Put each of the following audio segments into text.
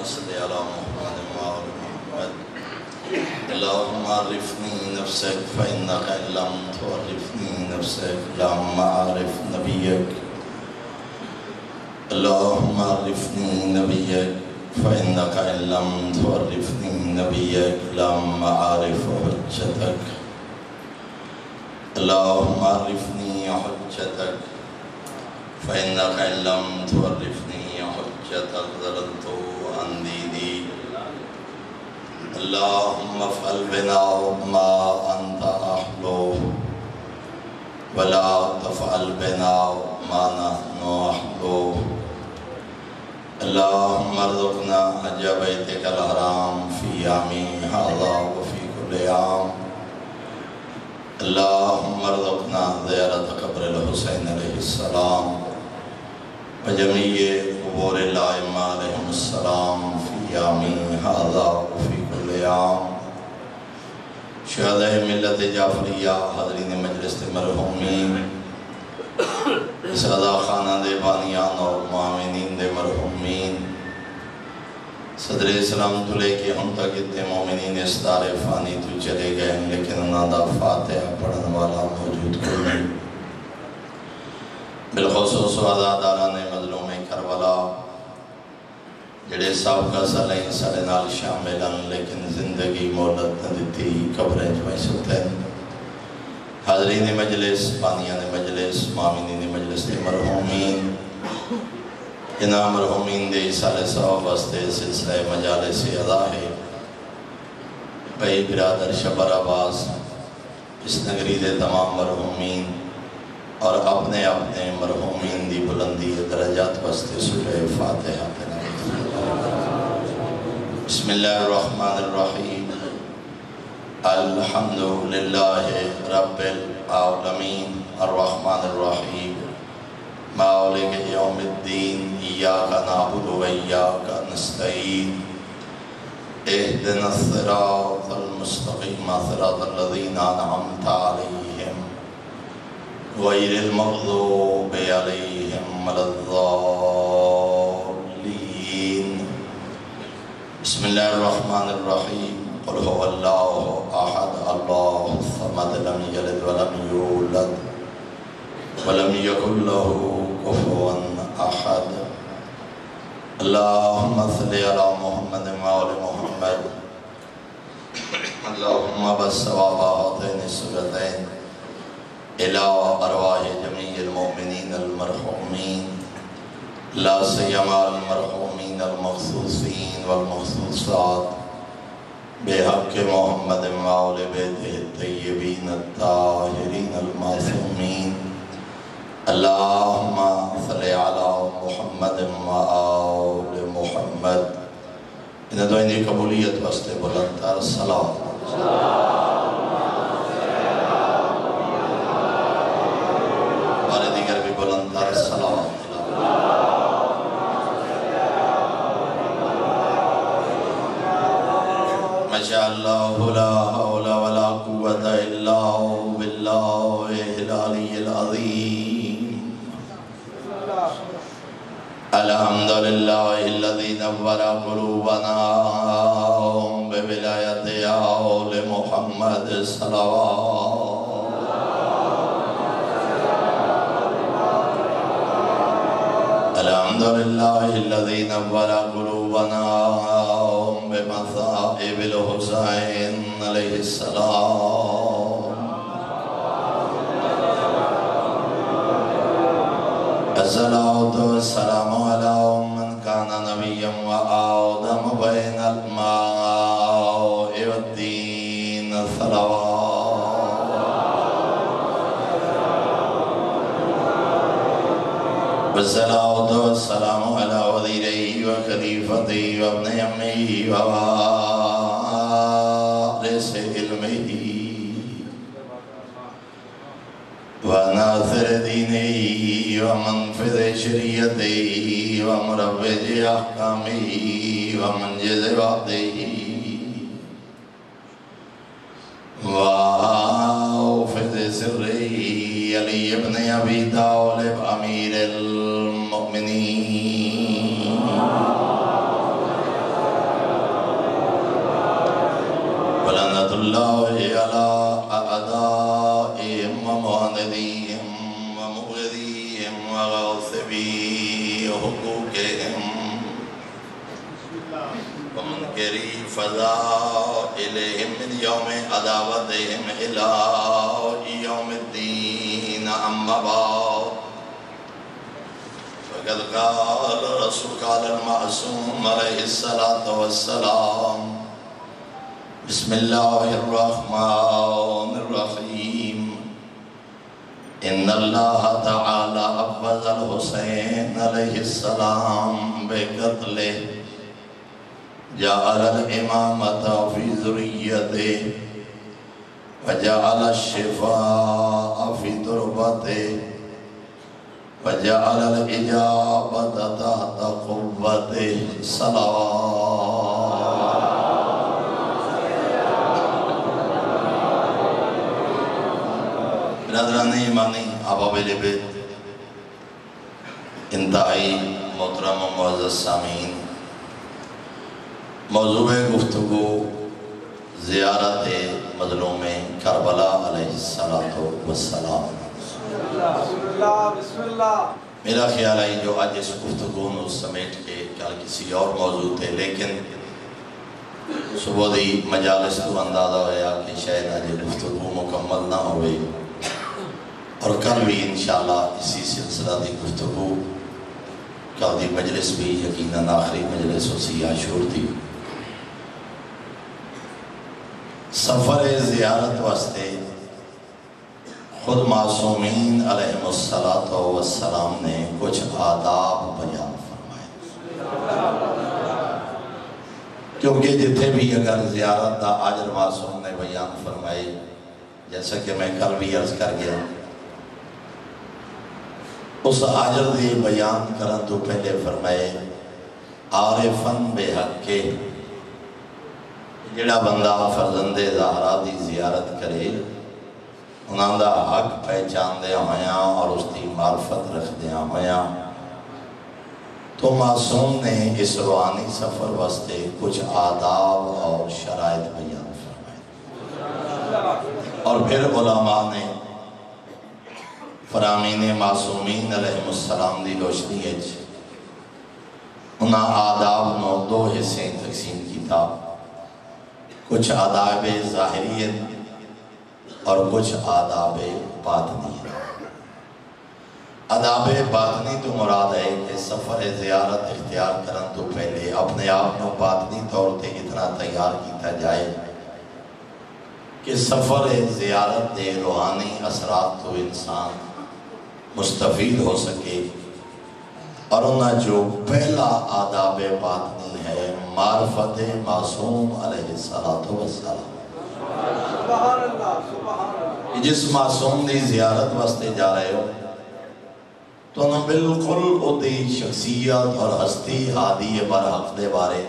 صل على محمد وآل محمد اللهم عرفني نفسك فإنك إن لم تعرفني نفسك لم أعرف نبيك اللهم عرفني نبيك فإنك إن لم تعرفني نبيك لم أعرف حجتك اللهم عرفني حجتك فإنك إن لم تعرفني حجتك ضللت عن ديني اللهم افعل بنا ما أنت أهله ولا تفعل بنا ما نحن أهله اللهم ارزقنا حج بيتك الحرام في يومي هذا وفي كل يوم اللهم ارزقنا زيارة قبر الحسين عليه السلام وجميع قبور الأئمة عليهم السلام في يومي هذا وفي كل يوم شہدائے ملت جعفریہ حاضرین مجلس مرحومین سادہ خانہ دے بانیان اور معاونین دے مرحومین صدر اسلام تو لے کے ہم تک اتنے مومنین اس دار فانی تو چلے گئے لیکن انہاں دا فاتحہ پڑھن والا موجود کوئی نہیں بالخصوص عزاداران مظلوم کربلا جڑے سابقہ صالحین سارے نال شاملن لیکن زندگی مولت نہ دیتی قبریں جوائیں ستین حاضرین مجلس بانیان مجلس معاونین مجلس دے مرحومین انہاں مرحومین دے سال صاحب واسطے سلسلہ مجالس ادا ہے بھائی برادر شبر عباس اس نگری دے تمام مرحومین اور اپنے اپنے مرحومین دی بلندی درجات واسطے سورہ فاتحہ پڑھیں بسم اللہ الرحمن الرحیم الحمد للہ رب العالمین الرحمن الرحیم مالک یوم الدین ایاک نعبد و ایاک نستعین اہدنا الصراط المستقیم صراط الذین انعمت علیہم غیر المغضوب علیہم ولا الضالین بسم اللہ الرحمن الرحیم قل هو اللہ احد اللہ الصمد لم یلد ولم یولد ولم یکن له کفوا احد اللہم صل علی محمد وآل محمد اللہم بس ثواب هاتین السورتین الى ارواح جمیع المؤمنین المرحومین لا سیما المرحومین المخصوصین والمخصوصات بحق محمد وآل بیتہ الطیبین الطاہرین المعصومین اللہم صلی علی محمد وآل محمد انہیں دعائیں دی قبولیت واسطے بلندتر صلاة بارے دیگر بھی بلندتر صلاة ماشاءاللہ لا حول ولا قوة الا باللہ العلی العظیم الحمدللہ الذی نور قلوبنا بولایت آل محمد صلوات الحمدللہ الذی نور قلوبنا بمصائب الحسین علیہ السلام الصلاة والسلام علی من کان نبیا وآدم بین الماء والدین صلوات والصلاة والسلام علی وزیرہ وخلیفتہ وابن امہ ووارث علمہ وناصر دینہ ومنفذ شریعتہ ومروج احکامہ ومنجز وعدہ وحافظ سرہ علی ابن ابی طالب امیر المؤمنین موثبی حقوقهم ومنکری فضائلهم من یوم عداوتهم الى یوم الدین اما بعد فقد قال رسول المعصوم علیہ الصلاة والسلام بسم اللہ الرحمن الرحیم ان اللہ تعالی افضل الحسین علیہ السلام بقتلہ جعل الامامت فی ذریته وجعل الشفاء فی تربته وجعل الاجابت تحت قوته صلوات برادران ایمانی احباب بیت انتہائی محترم و معزز سامعین، موضوع گفتگو زیارت مظلوم کربلا علیہ السلام۔ میرا خیال ہے جو آج اس گفتگو نو سمیٹ کے کل کسی اور موضوع تھے، لیکن صبح دی مجالس تو اندازہ ہویا کہ شاید آج گفتگو مکمل نہ ہوئے، اور کل بھی انشاءاللہ اسی سلسلہ دی گفتگو کل دی مجلس بھی یقیناً آخری مجلس اسی عاشور تھی۔ سفر زیارت واسطے خود معصومین علیہ السلام نے کچھ آداب بیان فرمائے، کیونکہ جتنے بھی اگر زیارت دا آجر معصوم نے بیان فرمائے، جیسا کہ میں کل بھی عرض کر گیا، اس آجر دی بیان کرن تو پہلے فرمائے عارفن بے حق کے جڑا بندہ فرزند زہرا دی زیارت کرے انہاں دا حق پہچان دے ہویاں اور اس دی معرفت رکھ دے ہویاں، تو معصوم نے اس روحانی سفر واسطے کچھ آداب اور شرائط بیان فرمائے، اور پھر علماء نے فرامین معصومین علیہ السلام دی روشنی ہے انہاں آداب نو دو حصے تقسیم کیتا، کچھ آداب ظاہریت اور کچھ آداب باطنیت۔ آداب باطنی تو مراد ہے کہ سفر زیارت اختیار کرن تو پہلے اپنے آپ کو باطنی طور تے اتنا تیار کیتا جائے کہ سفر زیارت دے روحانی اثرات تو انسان مستفید ہو سکے، اور انہاں جو پہلا آداب باطنی ہے معرفت معصوم علیہ السلام۔ جس معصوم دی زیارت واسطے جا رہے ہو تو انہوں بالکل اُتی شخصیت اور ہستی حادی برحق دے بارے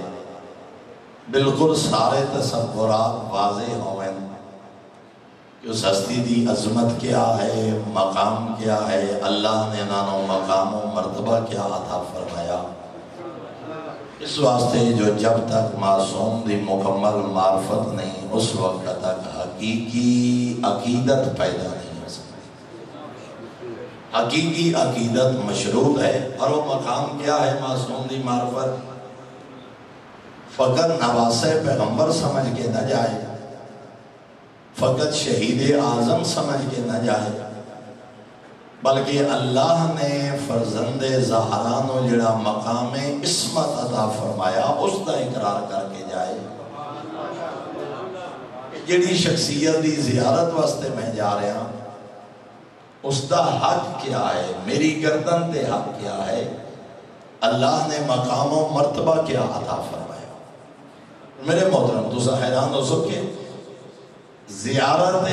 بالکل سارے تصورات واضح ہوئیں کہ اس ہستی دی عظمت کیا ہے، مقام کیا ہے، اللہ نے انہوں مقام و مرتبہ کیا عطا فرمایا۔ اس واسطے جو جب تک معصوم دی مکمل معرفت نہیں اس وقت تک حقیقی عقیدت پیدا نہیں ہو سکتی۔ حقیقی عقیدت مشروط ہے، اور وہ مقام کیا ہے معصوم دی معرفت؟ فقط نواسے پیغمبر سمجھ کے نہ جائے، فقط شہید اعظم سمجھ کے نہ جائے، بلکہ اللہ نے فرزند زہرانو جڑا مقام عصمت عطا فرمایا اس دا اقرار کر کے جائے۔ جڑی شخصیت دی زیارت واسطے میں جا رہا ہوں اس دا حق کیا ہے، میری گردن تے حق کیا ہے، اللہ نے مقام و مرتبہ کیا عطا فرمایا۔ میرے محترم تو حیران ہو سکے زیارت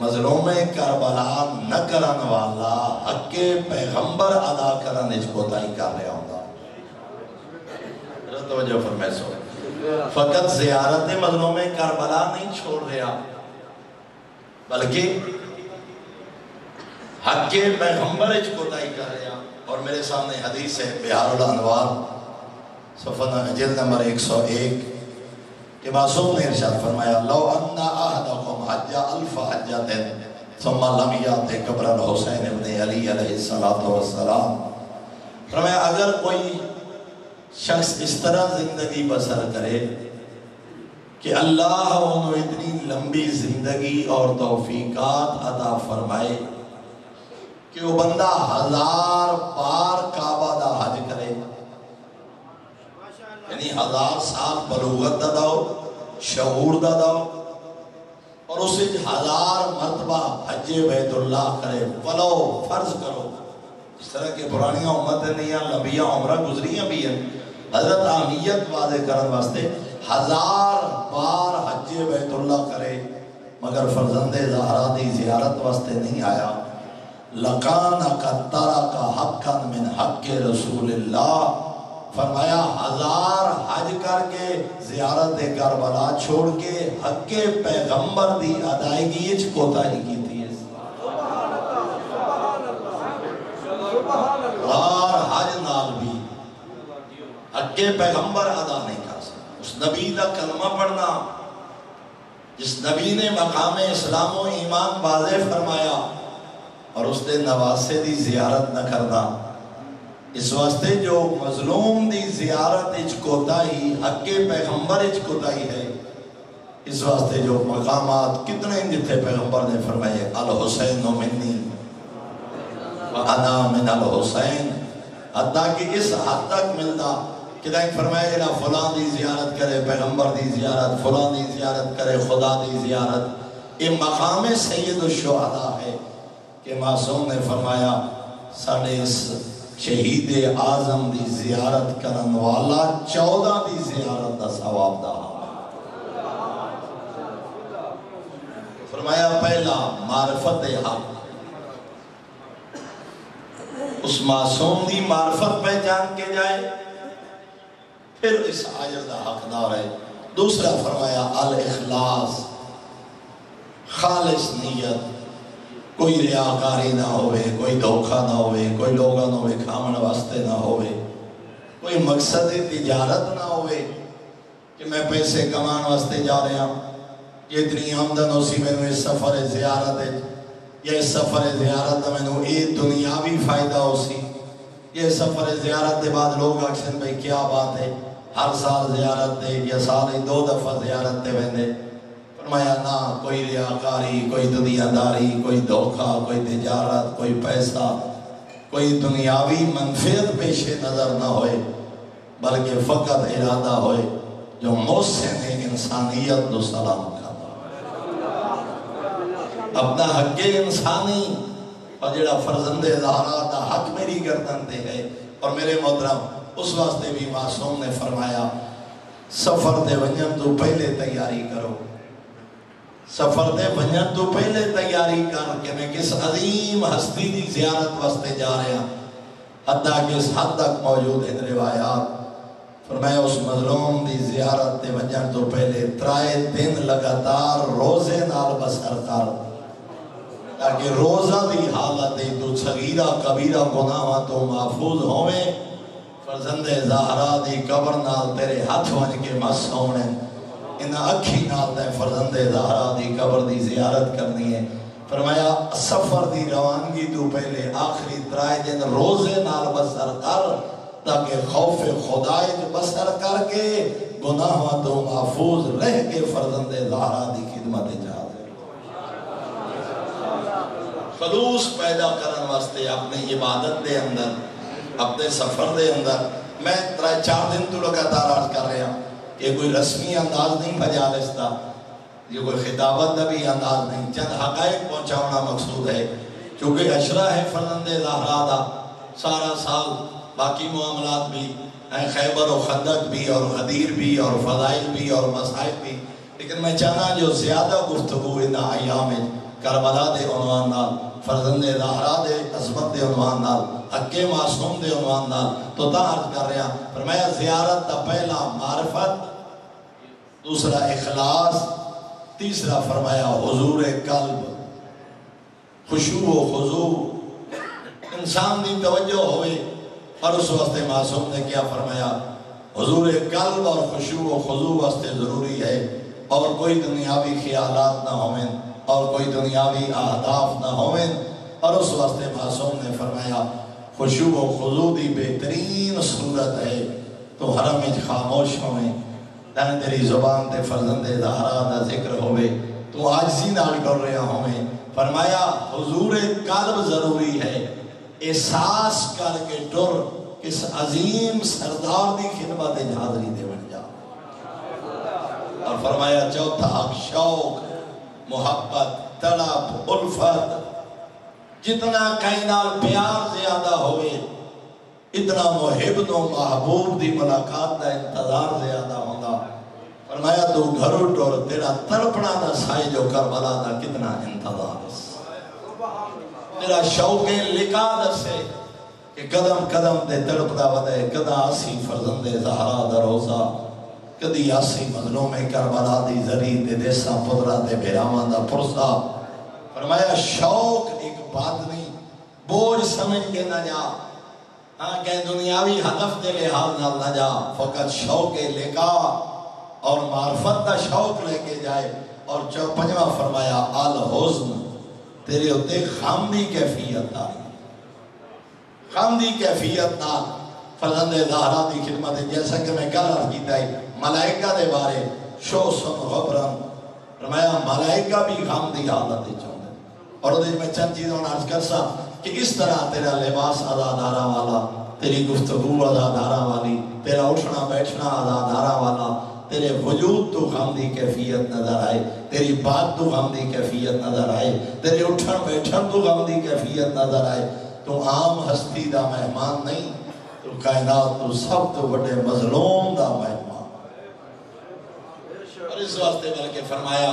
مظلوم کربلا نہ کرن والا حق پیغمبر ادا کرن اس کو تائی کر رہا ہوگا۔ توجہ فرمائے سو، فقط زیارت مظلوم کربلا نہیں چھوڑ رہا بلکہ حق پیغمبر اس کو تائی کر رہا۔ اور میرے سامنے حدیث ہے بہار الانوار صفحہ جلد نمبر 101 کہ معصوم نے ارشاد فرمایا لو ان احدکم حج الف حجۃ ثم لم یات قبر الحسین ابن علی علیہ السلام. فرمایا اگر کوئی شخص اس طرح زندگی بسر کرے کہ اللہ انہوں اتنی لمبی زندگی اور توفیقات عطا فرمائے کہ وہ بندہ 1000 بار کعبہ دا حج کرے، یعنی 1000 سال بلوغت دا داؤ، شعور دا داؤ، اور اسے 1000 مرتبہ حج بیت اللہ کرے، ولو فرض کرو اس طرح کے پرانیاں امتیں نہیں ہیں، لمبیاں عمرہ گزریاں بھی ہیں. حضرت اہمیت واضح کرنے واسطے 1000 بار حج بیت اللہ کرے مگر فرزند زہرا دی زیارت واسطے نہیں آیا. لَقَانَ قَتَّرَكَ حَقًّا مِنْ حَقِّ رسول اللہ. فرمایا 1000 حج کر کے زیارت کربلا چھوڑ کے حق پیغمبر دی ادائیگی اچ کوتاہی کی تھی. اور حج نال بھی حق پیغمبر ادا نہیں کر سکتا. اس نبی دا کلمہ پڑھنا، جس نبی نے مقام اسلام و ایمان واضح فرمایا، اور اس نے نواسے دی زیارت نہ کرنا. اس واسطے جو مظلوم دی زیارت اچ کوتاہی حق پیغمبر اچ کوتاہی ہے. اس واسطے جو مقامات کتنے جتھے پیغمبر نے فرمائے الحسین منی وَأَنَا مِنَ الْحُسَيْنِ، حتیٰ کہ اس حد تک ملتا کہ دائیں فرمائے گا فلان دی زیارت کرے پیغمبر دی زیارت، فلان دی زیارت کرے خدا دی زیارت. یہ مقام سید الشہداء ہے کہ معصوم نے فرمایا ساڑھے اس شہید اعظم دی زیارت کرن والا 14 دی زیارت دا ثواب دا. فرمایا پہلا معرفت حق، اس معصوم دی معرفت پہچان کے جائے پھر اس آجر دا حقدار ہے. دوسرا فرمایا الاخلاص، خالص نیت، کوئی ریاکاری نہ ہوئے، کوئی دھوکہ نہ ہوئے، کوئی لوگاں نہ ہوئے کھامن واسطے نہ ہوئے، کوئی مقصد تجارت نہ ہوئے کہ میں پیسے کمان واسطے جا رہا ہوں، یہ اتنی آمدن ہو سی میں نے اس سفر زیارت ہے، یہ سفر زیارت میں نے یہ دنیاوی فائدہ ہو سی، یہ سفر زیارت دے بعد لوگ اکثر بھئی کیا بات ہے ہر سال زیارت دے یا سال 2 دفعہ زیارت دے ویندے. فرمایا نہ کوئی ریاکاری، کوئی دنیا داری، کوئی دھوکہ، کوئی تجارت، کوئی پیسہ، کوئی دنیاوی منفعت پیش نظر نہ ہوئے، بلکہ فقط ارادہ ہوئے جو محسن انسانیت دو سلام کرتا اپنا حق انسانی اور جڑا فرزند زہرا دا حق میری گردن دے ہے. اور میرے محترم اس واسطے بھی معصوم نے فرمایا سفر دے ونجن تو پہلے تیاری کرو، سفر دے ونجن تو پہلے تیاری کر کہ میں کس عظیم ہستی دی زیارت واسطے جا رہا. حتیٰ کہ اس حد تک موجود ہیں روایات. فرمایا اس مظلوم دی زیارت دے ونجن تو پہلے 3 دن لگاتار روزے نال بسر کر، تاکہ روزہ دی حالت دی تو صغیرہ کبیرہ گناہاں تو محفوظ ہوئے. فرزند زہرا دی قبر نال تیرے ہاتھ ون کے مس ہونے، ان اکھی نال تے فرزند زہرا دی قبر دی زیارت کرنی ہے. فرمایا سفر دی روانگی تو پہلے آخری 3 دن روزے نال بسر کر، تاکہ خوف خدای بسر کر کے گناہاں تو محفوظ رہ کے فرزند زہرا دی خدمت جا. خلوص پیدا کرن واسطے اپنے عبادت دے اندر، اپنے سفر دے اندر میں 4 دن تو لگاتار عرض کر رہا ہوں. یہ کوئی رسمی انداز نہیں بجا لستا، یہ کوئی خطابت دا بھی انداز نہیں، چند حقائق پہنچاؤنا مقصود ہے. چونکہ عشرہ ہے فرزند زہرا دا سارا سال، باقی معاملات بھی خیبر و خندق بھی اور غدیر بھی اور فضائل بھی اور مصائب بھی. لیکن میں چاہنا جو زیادہ گفتگو ان ایام کربلا دے عنوان نال، فرزند زہرا دے عظمت دے عنوان نال، حق معصوم دے عنوان نال تو تا عرض کر رہا. فرمایا زیارت دا پہلا معرفت، دوسرا اخلاص، تیسرا فرمایا حضور قلب، خشوع و خضوع، انسان دی توجہ ہوئے. اور اس واسطے معصوم نے کیا فرمایا حضور قلب اور خشوع و خضوع واسطے ضروری ہے، اور کوئی دنیاوی خیالات نہ ہوئیں، اور کوئی دنیاوی اہداف نہ ہوئیں، اور اس واسطے معصوم نے فرمایا خشوع و خضوع دی بہترین صورت ہے تو حرم وچ خاموش ہوئیں، تاں تیری زبان تے فرزند زہرا دا ذکر ہوئے، تو عاجزی نال ڈر رہا ہوئیں۔ فرمایا حضور قلب ضروری ہے، احساس کر کے ڈر کس عظیم سردار دی خدمت حاضری دے بن جا۔ اور فرمایا چوتھا حق شوق، محبت، طلب، الفت، جتنا کائنات پیار زیادہ ہوئے اتنا محب تو محبوب دی ملاقات دا انتظار زیادہ ہوگا۔ فرمایا تو گھرو ٹور تیرا تڑپنا دا سائے جو کربلا دا کتنا انتظار ہے، تیرا شوق لقاء دا سے کہ قدم قدم تے تڑپ دا ودے، کدا آسی فرزند زہرا دا روزہ، کدی آسی مظلوم کربلا دی زری تے دیسا پدرہ تے بھیرامان دا پرسا۔ فرمایا شوق ایک بات نہیں، بوجھ سمجھ کے نہ جا، ہاں کہ دنیاوی ہدف دے لحاظ نہ جا، فقط شوق لقاء اور معرفت دا شوق لے کے جائے۔ اور پنجواں فرمایا الحزن، تیرے ہوتے خامدی کیفیت داری، خامدی کیفیت نہ فرزند زہرا دی خدمت، جیسا کہ میں کل عرض کیتا ہے ملائکہ دے بارے شو سن غبرن، فرمایا ملائکہ بھی خامدی حالت چاہتے، اور میں چند چیزوں نے عرض کرسا کہ اس طرح تیرا لباس آزادارہ والا، تیری گفتگو آزادارہ والی، تیرا اٹھنا بیٹھنا آزادارہ والا، تیرے وجود تو خامدی کیفیت نظر آئے، تیری بات تو خامدی کیفیت نظر آئے، تیرے اٹھن بیٹھن تو خامدی کیفیت نظر آئے۔ تو عام ہستی دا مہمان نہیں، تو کائنات تو سب تو بڑے مظلوم دا مہمان۔ اور اس واسطے بلکہ فرمایا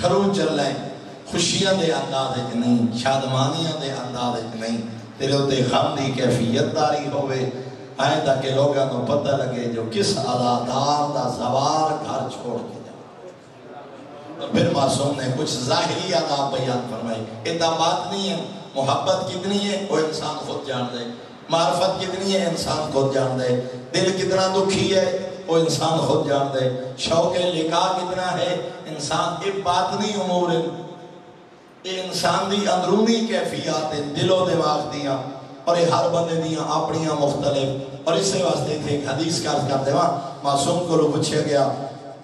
گھروں چل لائیں، خوشیاں دے انداز اچ نہیں، شادمانیاں دے انداز اچ نہیں، تیرے ہوتے خامدی کیفیت داری ہوئے، آئے تاکہ لوگاں کو پتہ لگے جو کس عزادار دا سوار گھر چھوڑ کے جائے۔ اور پھر معصوم نے کچھ ظاہری آداب بیان فرمائے، اتنا بات نہیں ہے، محبت کتنی ہے وہ انسان خود جان دے، معرفت کتنی ہے انسان خود جان دے، دل کتنا دکھی ہے وہ انسان خود جان دے، شوق لقاء کتنا ہے انسان، ایک باطنی امور ہے، یہ انسان دی اندرونی کیفیات ہیں دل و دماغ دیاں، اور یہ ہر بندے دیاں اپنیاں مختلف۔ اور اس سے واسطے تھے ایک حدیث کا عرض کرتے وہاں معصوم کو لو پوچھے گیا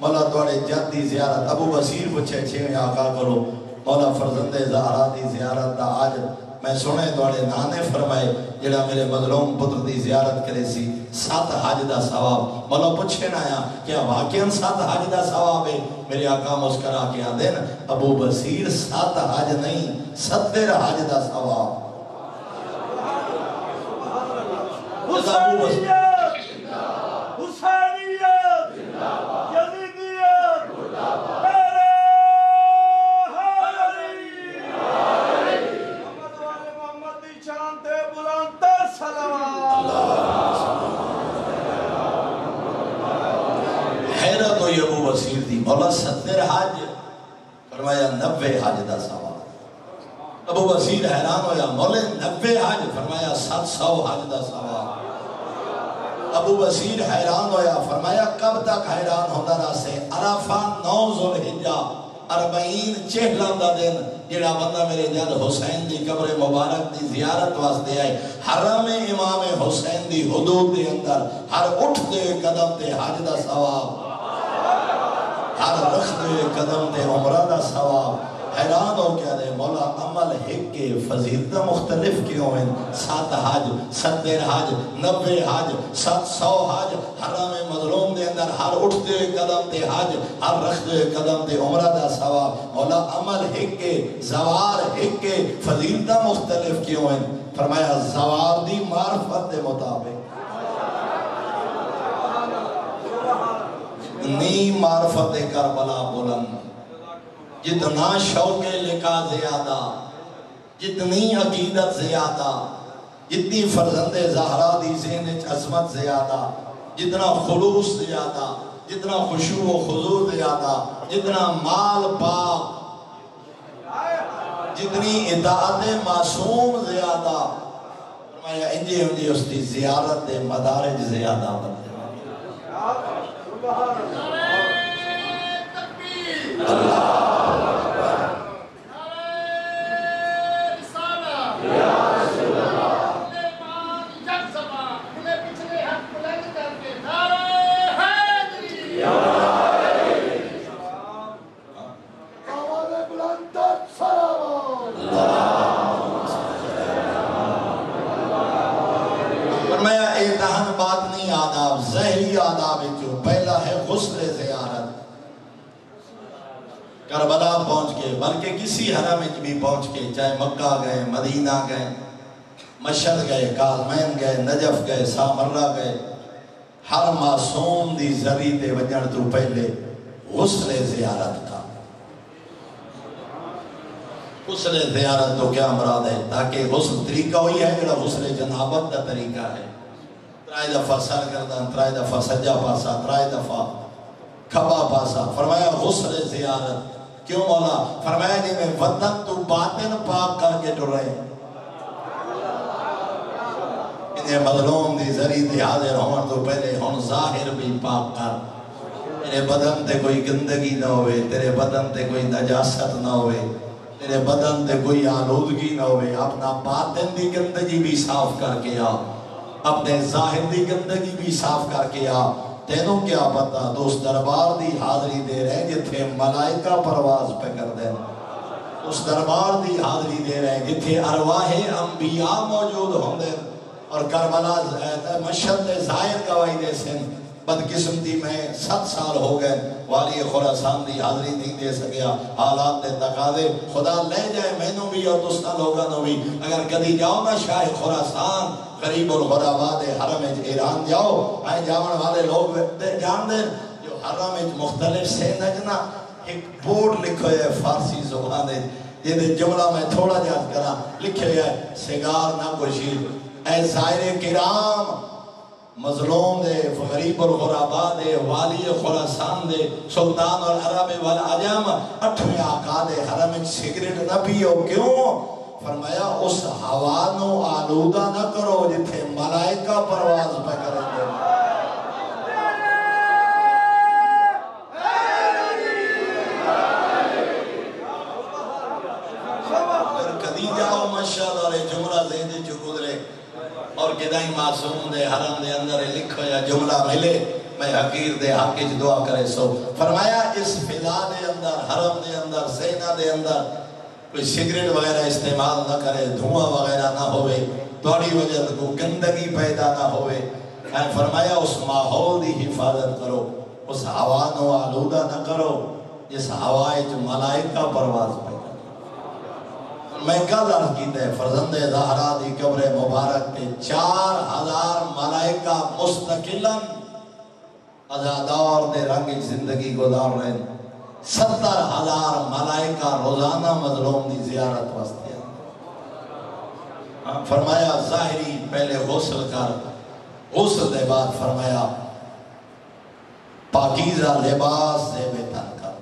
مولا توڑے جد دی زیارت، ابو بصیر پوچھے چھویں آقا کو لو مولا فرزند زہرا دی زیارت دا آج میں سنے توڑے نانے فرمائے جڑا میرے مظلوم پتر دی زیارت کرے سی 7 حج دا ثواب۔ مولا پوچھے نہ آیا کیا واقعاً 7 حج دا ثواب ہے؟ میرے آقا مسکرا کے آدھے نا ابو بصیر 7 حج نہیں 70 حج دا ثواب۔ حسینیت حسینیت یزیدیت میرے حاضری محمد والے محمد دی شان تے بلند صلوات۔ حیرت ہوئی ابو بصیر دی، مولا 70 حج، فرمایا 90 حج دا ثواب۔ ابو بصیر حیران ہویا مولا 90 حج، فرمایا 700 حج دا ثواب۔ ابو بصیر حیران ہویا، فرمایا کب تک حیران ہوتا رہا سے؟ عرفہ 9 ذوالحجہ 40 چہلان دا دن جڑا بندہ میرے جد حسین دی قبر مبارک دی زیارت واسطے آئے، حرم امام حسین دی حدود دے اندر ہر اٹھ دے قدم تے حج دا ثواب، ہر رخ دے قدم تے عمرہ دا ثواب۔ حیران ہو کیا دے مولا عمل ایک کے فضیلتہ مختلف کیوں ہیں؟ 7 حج 70 حج 90 حج 700 حج، حرم مظلوم دے اندر ہر اٹھتے قدم تے حج، ہر رکھتے قدم تے عمرہ دا ثواب۔ مولا عمل ایک کے زوار ایک کے فضیلتہ مختلف کیوں ہیں؟ فرمایا زوار دی معرفت دے مطابق، جتنی معرفت کربلا بلند، جتنا شوق لقاء زیادہ، جتنی عقیدت زیادہ، جتنی فرزند زہرا دی ذہن عظمت زیادہ، جتنا خلوص زیادہ، جتنا خشوع و خضوع زیادہ، جتنا مال پاک، جتنی اطاعت معصوم زیادہ، فرمایا انجے انجے اس دی زیارت دے مدارج زیادہ بنتے۔ فرمایا اے دہن باطنی آداب ظاہری آداب جو پہلا ہے غسل زیارت کربلا پہنچ کے بلکہ کسی حرم میں بھی پہنچ کے چاہے مکہ گئے مدینہ گئے مشہد گئے کاظمین گئے نجف گئے سامرہ گئے ہر معصوم دی ذری تے وجن تو پہلے غسل زیارت کا غسل زیارت تو کیا مراد ہے تاکہ غسل طریقہ ہوئی ہے جڑا غسل جنابت کا طریقہ ہے ترائی دفعہ سر گردن ترائی دفعہ سجا پاسا ترائی دفعہ کھبا پاسا فرمایا غسل زیارت کیوں مولا فرمایا جی میں وطن تو باطن پاک کر کے ڈر رہے انہیں مظلوم دی ذریع دی حاضر ہون تو پہلے ہون ظاہر بھی پاک کر تیرے بدن تے کوئی گندگی نہ ہوئے تیرے بدن تے کوئی نجاست نہ ہوئے تیرے بدن تے کوئی آلودگی نہ ہوئے اپنا باطن دی گندگی بھی صاف کر کے آ اپنے ظاہر دی گندگی بھی صاف کر کے آ تینوں کیا پتا دوست دربار دی حاضری دے رہے جتھے ملائکہ پرواز پہ کر دیں اس دربار دی حاضری دے رہے جتھے ارواح انبیاء موجود ہوں دے اور کربلا مشہد ظاہر گواہی دے سن بدقسمتی میں 7 سال ہو گئے والی خراسان دی حاضری نہیں دے سکیا حالات دے تقاضے خدا لے جائے میں نو بھی اور دوستا لوگا نو بھی اگر کدی جاؤ نا شاہ خراسان قریب الغرابات حرم ایران جاؤ آئے جاون والے لوگ جان دیں جو حرم مختلف سے نجنا ایک بورڈ لکھو ہے فارسی زبان دے یہ دے جملہ میں تھوڑا جات کرا لکھے ہے سگار نہ گوشید اے زائر کرام مظلوم دے غریب الغرابات دے والی خراسان دے سلطان العرب والعجم 8ویں آقا دے حرم سگریٹ نہ پیو کیوں فرمایا اس ہوا نو آلودہ نہ کرو جتھے ملائکہ پرواز پہ کریں گے اگر کدی جاؤ مشہد اور جملہ زیدے جو گزرے اور کدائی معصوم دے حرم دے اندر لکھو یا جملہ ملے میں حقیر دے حق اچ دعا کرے سو فرمایا اس فضا دے اندر حرم دے اندر سینہ دے اندر کوئی سگریٹ وغیرہ استعمال نہ کرے دھواں وغیرہ نہ ہوئے توڑی وجہ کو گندگی پیدا نہ ہوئے فرمایا اس ماحول دی حفاظت کرو اس ہوا نو آلودہ نہ کرو جس ہوائے جو ملائکہ پرواز پہ میں کل عرض کیتا ہے فرزند زہرا دی قبر مبارک پہ 4000 ملائکہ مستقلاً عزادار دے رنگ زندگی گزار رہے 70,000 ملائکہ روزانہ مظلوم دی زیارت واسطے فرمایا ظاہری پہلے غسل کر غسل دے بعد فرمایا پاکیزہ لباس سے بہتر کر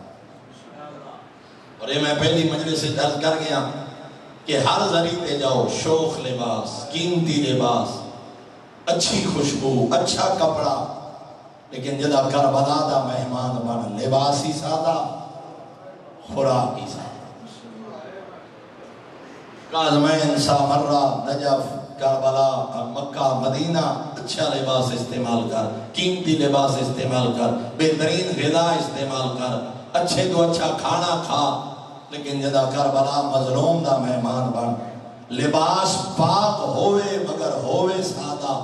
اور یہ میں پہلی مجلس سے درد کر گیا کہ ہر ذریعے جاؤ شوخ لباس قیمتی لباس اچھی خوشبو اچھا کپڑا لیکن جدا کربلا دا مہمان بن لباس ہی سادہ خوراک ہی سادہ کاظمین سامرہ نجف کربلا مکہ مدینہ اچھا لباس استعمال کر قیمتی لباس استعمال کر بہترین غذا استعمال کر اچھے تو اچھا کھانا کھا لیکن جدا کربلا مظلوم دا مہمان بن لباس پاک ہوئے مگر ہوئے سادہ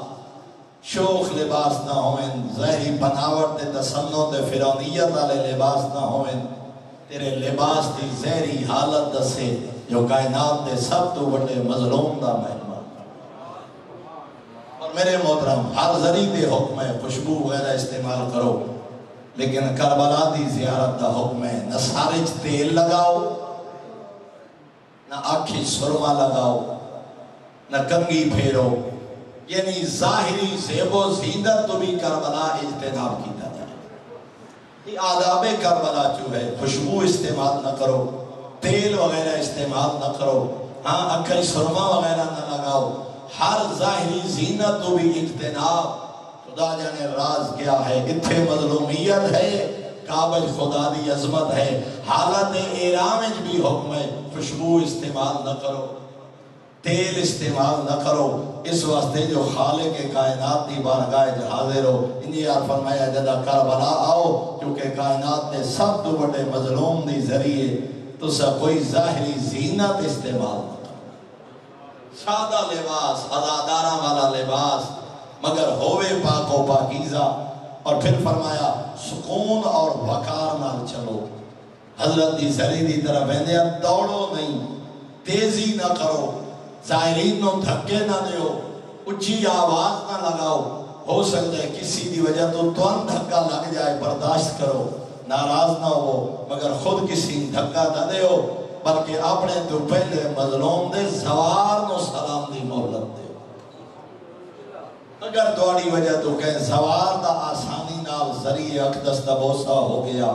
شوخ لباس نہ ہوئیں ظاہری بناوٹ تے تسنن تے فرعونیت والے لباس نہ ہوئیں تیرے لباس دی ظاہری حالت دسے جو کائنات دے سب تو بڑے مظلوم دا مہمان اور میرے محترم ہر ذریعے دے حکم ہے خوشبو وغیرہ استعمال کرو لیکن کربلا دی زیارت دا حکم ہے نہ سارج تیل لگاؤ نہ آنکھیں سرما لگاؤ نہ کنگھی پھیرو یعنی ظاہری زیب و زینت تو بھی کربلا اجتناب کیتا جائے یہ آداب کربلا جو ہے خوشبو استعمال نہ کرو تیل وغیرہ استعمال نہ کرو ہاں آنکھیں سرما وغیرہ نہ لگاؤ ہر ظاہری زینت تو بھی اجتناب خدا جانے راز کیا ہے اتھے مظلومیت ہے کعبہ خدا دی عظمت ہے حالت ایرامج بھی حکم ہے خوشبو استعمال نہ کرو تیل استعمال نہ کرو اس واسطے جو خالق کائنات دی بارگاہ حاضر ہو انہی یار فرمایا جدا کربلا آؤ کیونکہ کائنات نے سب تو بڑے مظلوم دی ذریعے تو سا کوئی ظاہری زینت استعمال نہ کرو سادہ لباس عزادارہ والا لباس مگر ہوئے پاک و پاکیزہ. اور پھر فرمایا سکون اور وقار نال چلو. حضرت دی زری دی طرف ویندیا دوڑو نہیں، تیزی نہ کرو، ظاہرین نو دھکے نہ دیو، اچھی آواز نہ لگاؤ. ہو سکتا ہے کسی دی وجہ تو تون دھکا لگ جائے، برداشت کرو، ناراض نہ ہو، مگر خود کسی دھکا نہ دیو، بلکہ اپنے تو پہلے مظلوم دے زوار نو سلام دی مہلت دیو. اگر دوڑی وجہ تو کہیں زوار دا آسانی نال ذریعہ اقدس دا بوسہ ہو گیا،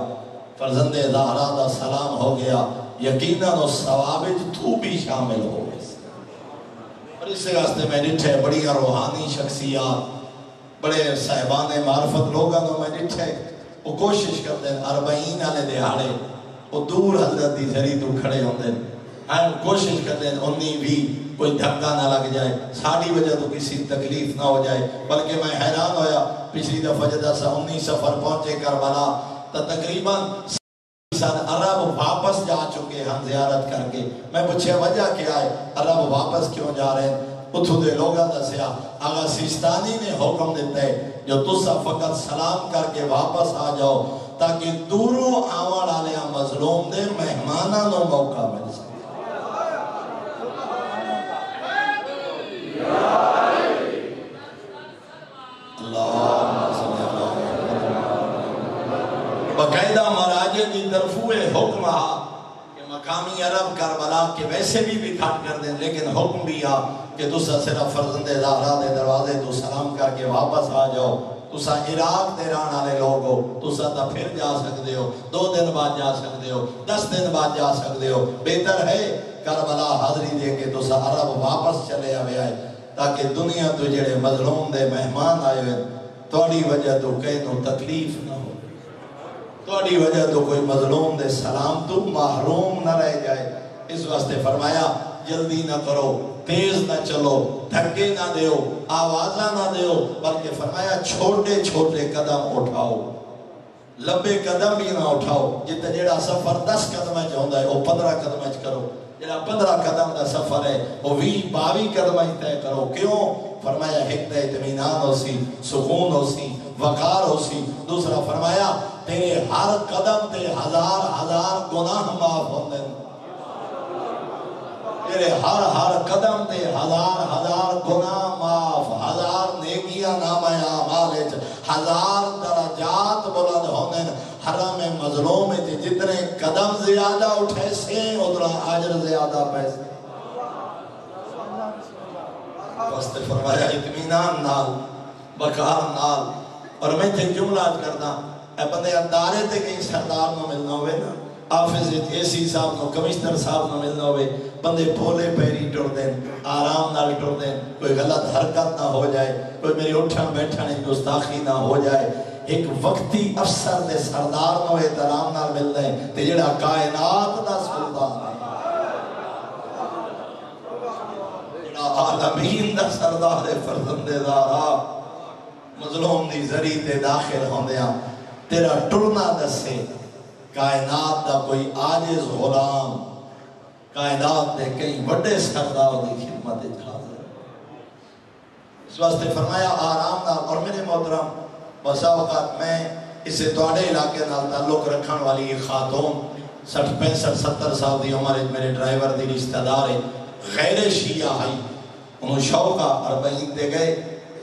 فرزند زہرا دا سلام ہو گیا، یقیناً اس ثوابج تو بھی شامل ہو گئے. اور اس سے واسطے میں ڈٹھے بڑی روحانی شخصیات، بڑے صاحبان معرفت لوگاں میں ڈٹھے وہ کوشش کرتے ہیں 40 والے دہاڑے وہ دور حضرت دی زری تو کھڑے ہوتے ہیں، کوشش کرتے ہیں 19 بھی کوئی دھکا نہ لگ جائے، ساڑی وجہ تو کسی تکلیف نہ ہو جائے. بلکہ میں حیران ہویا پچھلی دفعہ جدہ 19 سفر پہنچے کربلا تو تقریباً عرب واپس جا چکے ہم زیارت کر کے. میں پوچھے وجہ کیا ہے، عرب واپس کیوں جا رہے ہیں؟ اتھو دے لوگا دسیا آغا سیستانی نے حکم دیتا ہے جو تسا فقط سلام کر کے واپس آ جاؤ تاکہ دورو آوان آلیا مظلوم دے مہمانہ نو موقع مل سکے. باقاعدہ مراجع کی طرفوے حکم آ کہ مقامی عرب کربلا کے ویسے بھی کھٹ کر دیں، لیکن حکم بھی آ کہ تسا صرف فرزند زہرا دے دروازے تو سلام کر کے واپس آ جاؤ. تسا عراق دے ران والے لوگ ہو، تسا تا پھر جا سکتے ہو، 2 دن بعد جا سکتے ہو، 10 دن بعد جا سکتے ہو. بہتر ہے کربلا حاضری دے کے تسا عرب واپس چلے آوے آئے تاکہ دنیا تو جڑے مظلوم دے مہمان آئے ہوئے توڑی وجہ تو کہیں تکلیف نہ ہو، توڑی وجہ تو کوئی مظلوم دے سلام تو محروم نہ رہ جائے. اس واسطے فرمایا جلدی نہ کرو، تیز نہ چلو، دھکے نہ دیو، آوازہ نہ دیو، بلکہ فرمایا چھوٹے چھوٹے قدم اٹھاؤ، لمبے قدم بھی نہ اٹھاؤ. جتا جیڑا سفر 10 قدم چاہتا ہے وہ 15 قدم کرو، جیڑا 15 قدم دا سفر ہے وہ 20-22 قدم طے کرو. کیوں؟ فرمایا ایک تے اطمینان ہو سی، سکون ہو سی، وقار ہو سی. دوسرا فرمایا تیرے ہر قدم تے 1000 گناہ معاف ہوندے، تیرے ہر قدم تے 1000 گناہ معاف، 1000 نیکیاں نامہ اعمال، 1000 درجات بلند ہوندے. حرم مظلوم تے جتنے قدم زیادہ اٹھے سے اتنا اجر زیادہ پیسے. بس تے فرمایا اطمینان نال، وقار نال. اور میں تے جملہ کرنا اے بندے ادارے تے کہیں سردار نو ملنا ہوئے نا، آفس اے سی صاحب نو، کمشنر صاحب نو ملنا ہوئے، بندے پھولے پیری ٹر دیں، آرام نال ٹر دیں، کوئی غلط حرکت نہ ہو جائے، کوئی میری اٹھن بیٹھن گستاخی نہ ہو جائے. ایک وقتی افسر دے سردار نو احترام نال مل دیں تے جڑا کائنات دا سلطان ہے، جڑا عالمین دا سردار فرزند زہرا مظلوم دی زری تے داخل ہوندیاں تیرا ٹرنا دسے. کائنات دا کوئی عاجز غلام کائنات دے کئی بڑے سردار دی خدمت حاضر. اس واسطے فرمایا آرام نال. اور میرے محترم بسا اوقات میں اسے توڑے علاقے نال تعلق رکھن والی ایک خاتون 60 65 70 سال دی عمر میرے ڈرائیور دی رشتہ دار ہے، غیر شیعہ آئی، انہوں شوقہ 40 دے گئے،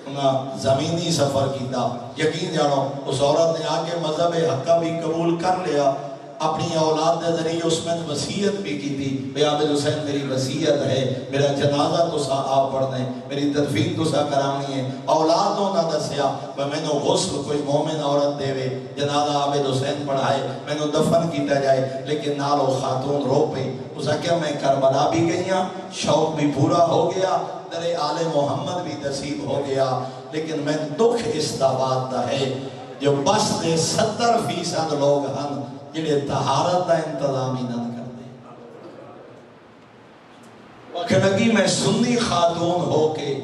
انہوں زمینی سفر کیتا. یقین جانو اس عورت نے آگے مذہب حقہ بھی قبول کر لیا، اپنی اولاد دے ذریعے اس میں وصیت بھی کی تھی، بے عابد حسین میری وصیت ہے، میرا جنازہ تو سا آپ پڑھنے، میری تدفین تو سا کرامنی ہے. اولادوں نہ دسیا میں نے غسل کوئی مومن عورت دے وے، جنازہ عابد حسین پڑھائے، میں نے دفن کیتا جائے. لیکن نالو خاتون رو پئی، اسا کیا میں کربلا بھی گئیاں، شوق بھی پورا ہو گیا، در آل محمد بھی نصیب ہو گیا. لیکن میں دکھ اس دا بات دا ہے جو بس دے 70% لوگ ہن جنہیں طہارت دا انتظام ہی نہ کرتے. وقت لگی میں سنی خاتون ہو کے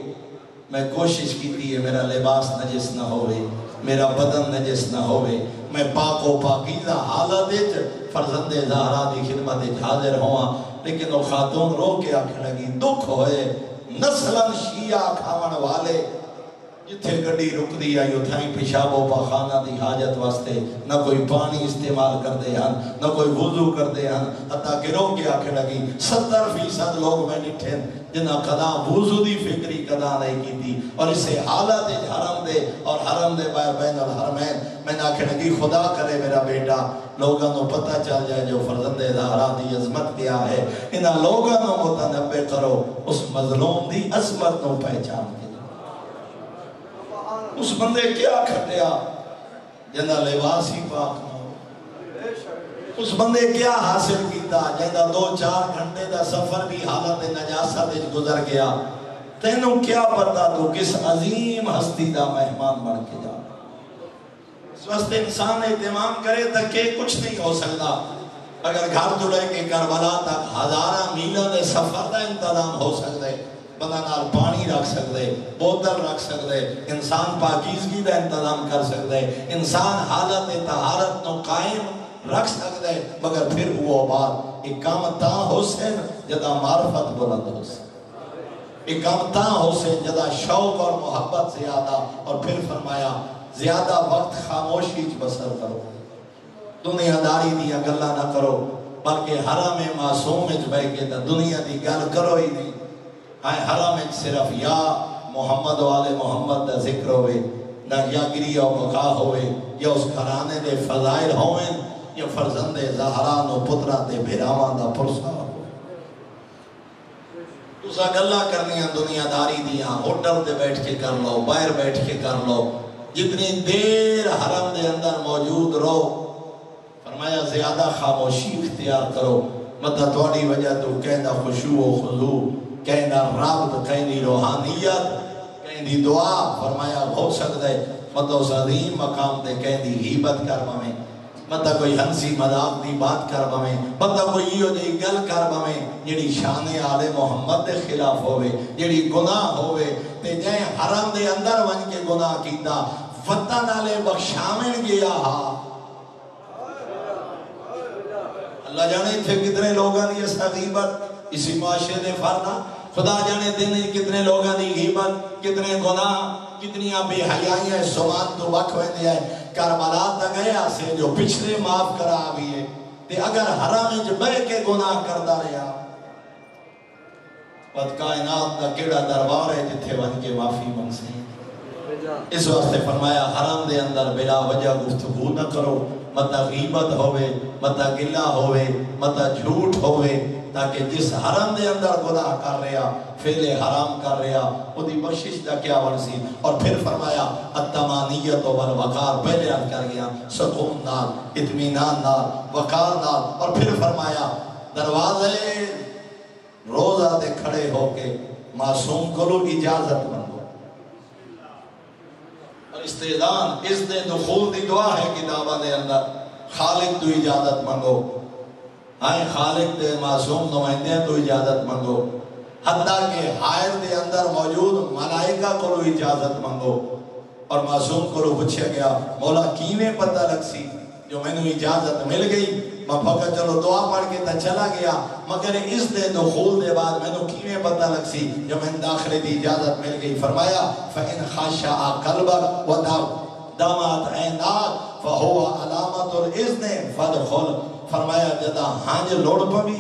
میں کوشش کی تھی میرا لباس نجس نہ ہوئے، میرا بدن نجس نہ ہوئے، میں پاک و پاکیزہ حالت فرزند زہرا دی خدمت حاضر ہوا. لیکن وہ خاتون رو کے آکھنے لگی دکھ ہوئے نسلاً شیعہ کھاون والے جتھے گڈی رک دی آئی اتھائیں پیشاب و پاخانہ دی حاجت واسطے نہ کوئی پانی استعمال کردے ہیں نہ کوئی وضو کردے ہیں حتیٰ گروہ کے آکھے لگی 70% لوگ میں ڈٹھے جنہ قدا وضو دی فکری قدا نہیں کی تھی اور اسے حالت حرم دے اور حرم دے بین الحرمین میں نے آکھے لگی خدا کرے میرا بیٹا لوگاں نو پتہ چل جائے جو فرزند زہرا دی عظمت کیا ہے انہاں لوگاں نو متنبع کرو اس مظلوم دی عظمت نو پہچان کے اس بندے کیا کھٹیا جنہ لباس ہی پاک نہ ہو اس بندے کیا حاصل کیتا جنہ 2-4 گھنٹے دا سفر بھی حالت نجاست گزر گیا تینوں کیا پتا تو کس عظیم ہستی دا مہمان بن کے جا اس وقت انسان اہتمام کرے تک کہ کچھ نہیں ہو سکتا اگر گھر تو لے کے کربلا تک 1000 میلوں دے سفر دا انتظام ہو سکتے بندہ نال پانی رکھ سکتے بوتل رکھ سکتے انسان پاکیزگی دا انتظام کر سکتے انسان حالت طہارت نو قائم رکھ سکتے مگر پھر وہ بات ایک کام تاں ہو سے جدا معرفت بلند ہو سے ایک کام تاں ہو سے جدا شوق اور محبت زیادہ اور پھر فرمایا زیادہ وقت خاموشی بسر کرو دنیا داری دیا گلہ نہ کرو بلکہ حرم معصوم بے کے دنیا دی گل کرو ہی نہیں حرم صرف یا محمد و آل محمد دا ذکر ہوئے نہ یا گری و بقا ہوئے یا اس گھرانے دے فضائل ہوئے یا فرزند زہران و پترہ دے بھیراوان دا پرسا ہوئے تُسا گلہ کرنی ہیں دنیا داری دیاں ہوٹل دے بیٹھ کے کر لو باہر بیٹھ کے کر لو جتنی دیر حرم دے اندر موجود رہو فرمایا زیادہ خاموشی اختیار کرو مدہ توڑی وجہ تو کہنا خشوع و خضوع کہنا رابط کہنی روحانیت کہنی دعا فرمایا ہو سکتا ہے مطلب اس عظیم مقام دے کہنی غیبت کر بمیں مطلب کوئی ہنسی مذاق دی بات کر بمیں مطلب کوئی یہ جی گل کر بمیں جڑی شان آل محمد دے خلاف ہوئے جڑی گناہ ہوئے تے جائیں حرم دے اندر ون کے گناہ کیتا وطن آلے بخشامن گیا ہا اللہ جانے تھے کتنے لوگاں دی اس غیبت اسی معاشرے دے فردا خدا جانے دینے کتنے لوگاں دی غیبت کتنے گناہ کتنی بے حیائیاں سمان تو وقت ہوئے دیا ہے کربلا تا گیا سے جو پچھلے معاف کرا بھی ہے تے اگر حرام جو بے کے گناہ کردہ رہا پت کائنات دا کیڑا دربار ہے جتھے ون کے معافی من سے اس واسطے فرمایا حرام دے اندر بلا وجہ گفتگو نہ کرو متا غیبت ہوئے متا گلہ ہوئے متا جھوٹ ہوئے تاکہ جس حرم دے اندر گناہ کر رہا فعل حرام کر رہا وہ دی بخشش دا کیا ورسی اور پھر فرمایا التمانیت والوقار پہلے عرض کر گیا سکون نال اطمینان نال وقار نال اور پھر فرمایا دروازے روزہ دے کھڑے ہو کے معصوم کو لوگ اجازت مانگو اور استعدان اس دے دخول دی دعا ہے کتابہ دے اندر خالق تو اجازت مانگو آئے خالق دے معصوم نمائندے تو اجازت مانگو حتیٰ کہ حائر دے اندر موجود ملائکہ کو لو اجازت مانگو اور معصوم کو لو پوچھا گیا مولا کیویں پتہ لگ سی جو میں نے اجازت مل گئی میں پھکا چلو دعا پڑھ کے تا چلا گیا مگر اس دے دخول دے بعد میں نے کیویں پتہ لگ سی جو میں نے داخلے دی اجازت مل گئی فرمایا فَإِنْ خَاشَعَ قَلْبَكَ وَدَامَتْ عَيْنَاكَ فَهُوَ عَلَامَةُ الْإِذْنِ فَادْخُلْ فرمایا جدا ہانج لوڑ پوی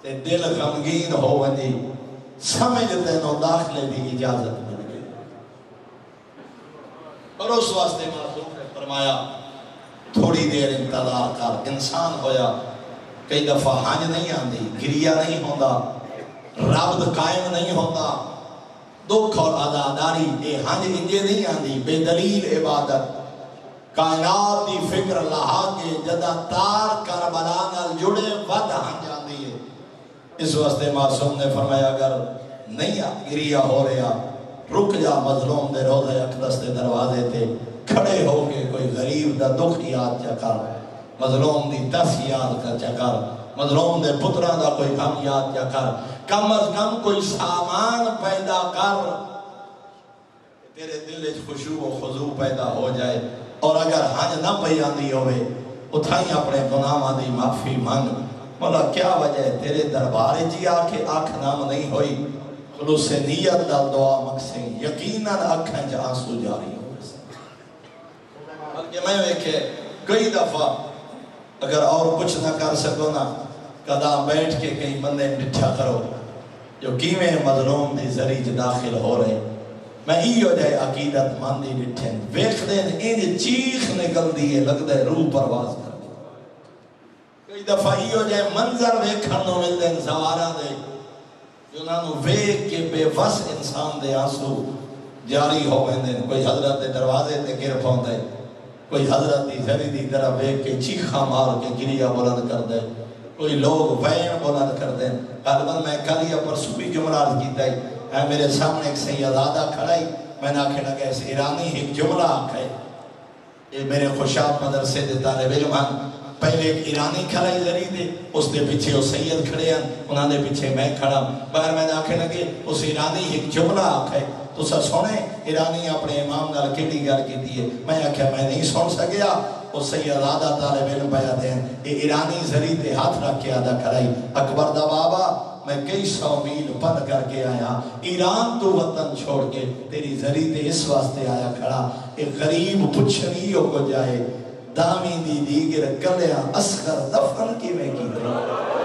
تے دل غمگین ہو ونجی سمجھتے نو داخلے بھی اجازت مل گئی اور اس واسطے معصوم نے فرمایا تھوڑی دیر انتظار کر انسان ہویا کئی دفعہ ہانج نہیں آندی گریا نہیں ہوندا رابط قائم نہیں ہوندا دکھ اور عزاداری اے ہانج انجے نہیں آندی بے دلیل عبادت کائنات دی فکر لہا کے جدا تار کربلا نال جڑے ود ہن جاندی ہے اس واسطے معصوم نے فرمایا اگر نہیں گریا ہو رہا رک جا مظلوم دے روزہ اقدس دے دروازے تے کھڑے ہو کے کوئی غریب دا دکھ یاد چا کر مظلوم دی تس یاد چا کر مظلوم دے پترہ دا کوئی غم یاد چا کر کم از کم کوئی سامان پیدا کر تیرے دل خشوع و خضوع پیدا ہو جائے اور اگر حج نہ پئی آندی ہوئے اتھائی اپنے گناہاں دی معافی مانگ مولا کیا وجہ ہے تیرے دربار جی آکے آنکھ نام نہیں ہوئی خلوص نیت دا دعا مقصد یقیناً اکھیں جہاں آنسو جاری ہو بلکہ میں ویکھے کئی دفعہ اگر اور کچھ نہ کر سکو نا کدا بیٹھ کے کئی بندے ڈٹھا کرو جو کیویں مظلوم دی ذریعہ داخل ہو رہے میں ایو جائے عقیدت ماندی ڈٹھیں ویکھ دیں ان چیخ نکل دیئے لگ دے روح پرواز کر دی کئی دفعہ ایو جائے منظر ویکھن نو مل دیں زوارہ دے جنہوں ویکھ کے بے وس انسان دے آنسو جاری ہو گئے دیں کوئی حضرت دروازے تے گر پاؤں دے کوئی حضرت دی ذری دی طرح ویکھ کے چیخا مار کے گریہ بلند کر دے کوئی لوگ وین بلند کر دیں غالباً میں کلیہ پر صبح جملہ عرض کیتا ہے میرے سامنے ایک سیدادہ کھڑائی میں نے آکھے لگا اس ایرانی ایک جملہ آکھے یہ میرے خوشاب مدرسے دے طالب علم ہیں پہلے ایک ایرانی کھڑائی ذری دے اس دے پیچھے وہ سید کھڑے ہیں انہاں دے پیچھے میں کھڑا باہر میں نے آکھے لگے اس ایرانی ایک جملہ آکھے تو سر سونے ایرانی اپنے امام نال کیڑی گل کی دیئے میں آکھیا میں نہیں سن سکیا وہ سیدادہ طالب علم پایا دیں یہ ایرانی ذریعہ تے ہاتھ رکھ کے آدھا کھڑائی اکبر دا بابا میں کئی 100 میل بند کر کے آیا ایران تو وطن چھوڑ کے تیری ذریعہ تے اس واسطے آیا کھڑا ایک غریب پچھڑیوں کو جائے دامی دی دیگر کلیاں اصغر دفن کی میں کی دے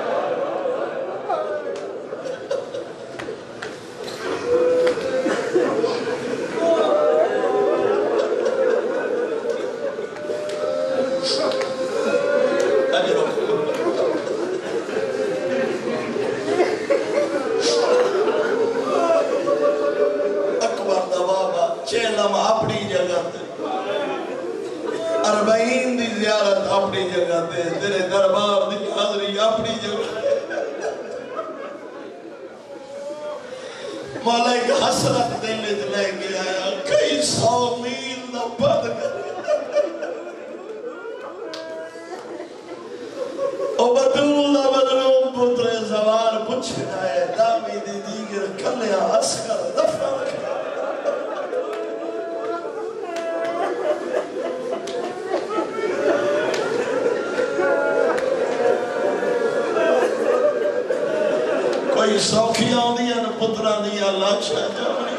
اپنی جگہ تے تیرے دربار دی حاضری اپنی جگہ مولا ایک حسرت دل لے کے آیا کئی 100 میل نہ بند کر او بدول دا مظلوم پتر زوار پچھنا ہے دامی دی دیگر کلیاں اصغر دفن کوئی سوکھیاں دیا نہ پترہ دیا لاچھا جامنی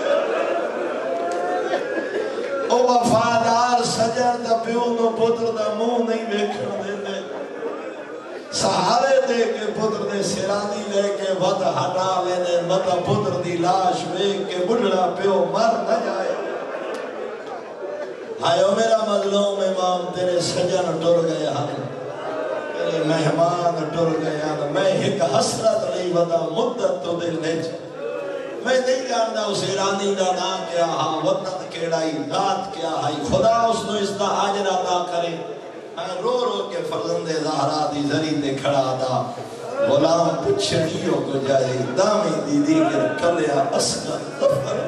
او وفادار سجر دا پیو نو پتر دا منہ نہیں بیکھن دے دے سہارے دے کے پتر دے سرانی لے کے ود ہٹا لے دے مطا پتر دی لاش بیک کے بڑھڑا پیو مر نہ جائے ہائیو میرا مظلوم امام تیرے سجن ٹر گئے ہم تیرے مہمان ٹر گئے ہم میں ایک حسرت نہیں ودا مدت تو دل لے جا میں نہیں جانتا اس ایرانی دا نا کیا ہاں وطن کیڑائی ذات کیا ہائی خدا اس نو اس دا آجر عطا کرے رو رو کے فرزند زہرا دی ذریع دے کھڑا دا غلام پچھڑیوں کو جائے دامی دی دیگر کلیا اسکر دفر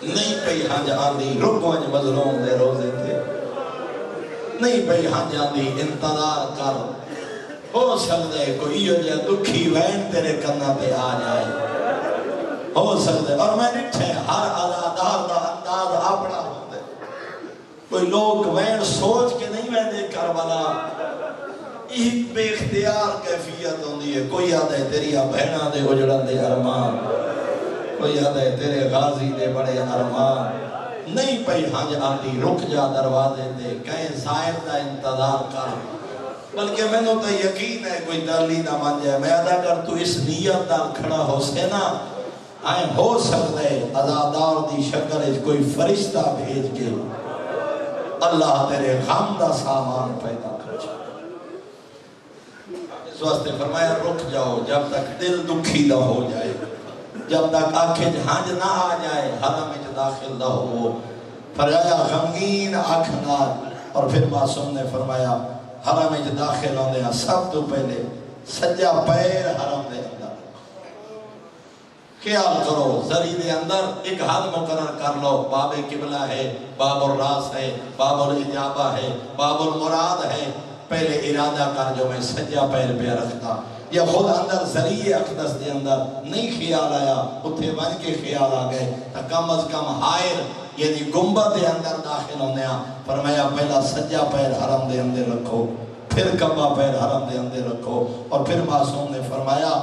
نہیں پہی ہاں جاندی رکوانج مظلوم دے روزے تھے نہیں پہی ہاں جاندی انتظار کر ہو سکتے کوئی یہ جا دکھی وین تیرے کرنا پہ آ جائے ہو سکتے اور میں نٹھے ہر عزادار دا انداز اپنا ہوتے کوئی لوگ وین سوچ کے نہیں ویندے کربلا ایک بے اختیار کیفیت ہوندی ہے کوئی یاد ہے تیری بہنہ دے اجڑن دے ارمان کوئی یاد ہے تیرے غازی دے بڑے ارمان نہیں پہی ہنج آتی رک جا دروازے دے کہیں زائد دا انتظار کر بلکہ میں نے تو یقین ہے کوئی دلی نہ مان جائے میں ادا کر تو اس نیت دار کھڑا ہو سینا آئیں ہو سکتے عزادار دی شکل کوئی فرشتہ بھیج کے اللہ تیرے غم دا سامان پیدا کر جائے اس واسطے فرمایا رک جاؤ جب تک دل دکھی نہ ہو جائے جب تک آنکھیں جھانج نہ آ جائے حرم میں داخل نہ ہو فرمایا غمگین آنکھنات اور پھر معصوم نے فرمایا حرم میں داخل ہونے ہیں سب تو پہلے سجا پیر حرم دے اندر خیال کرو ذریع دے اندر ایک حد مقرر کر لو باب قبلہ ہے باب الراس ہے باب الاجابہ ہے باب المراد ہے پہلے ارادہ کر جو میں سجا پیر پہ رکھتا یا خود اندر ذریع اقدس دے اندر نہیں خیال آیا اتھے بن کے خیال آ گئے تا کم از کم حائر یعنی گنبد دے اندر داخل ہونے ہیں فرمایا پہلا سجا پیر حرم دے اندر رکھو پھر کبا پیر حرم دے اندر رکھو اور پھر معصوم نے فرمایا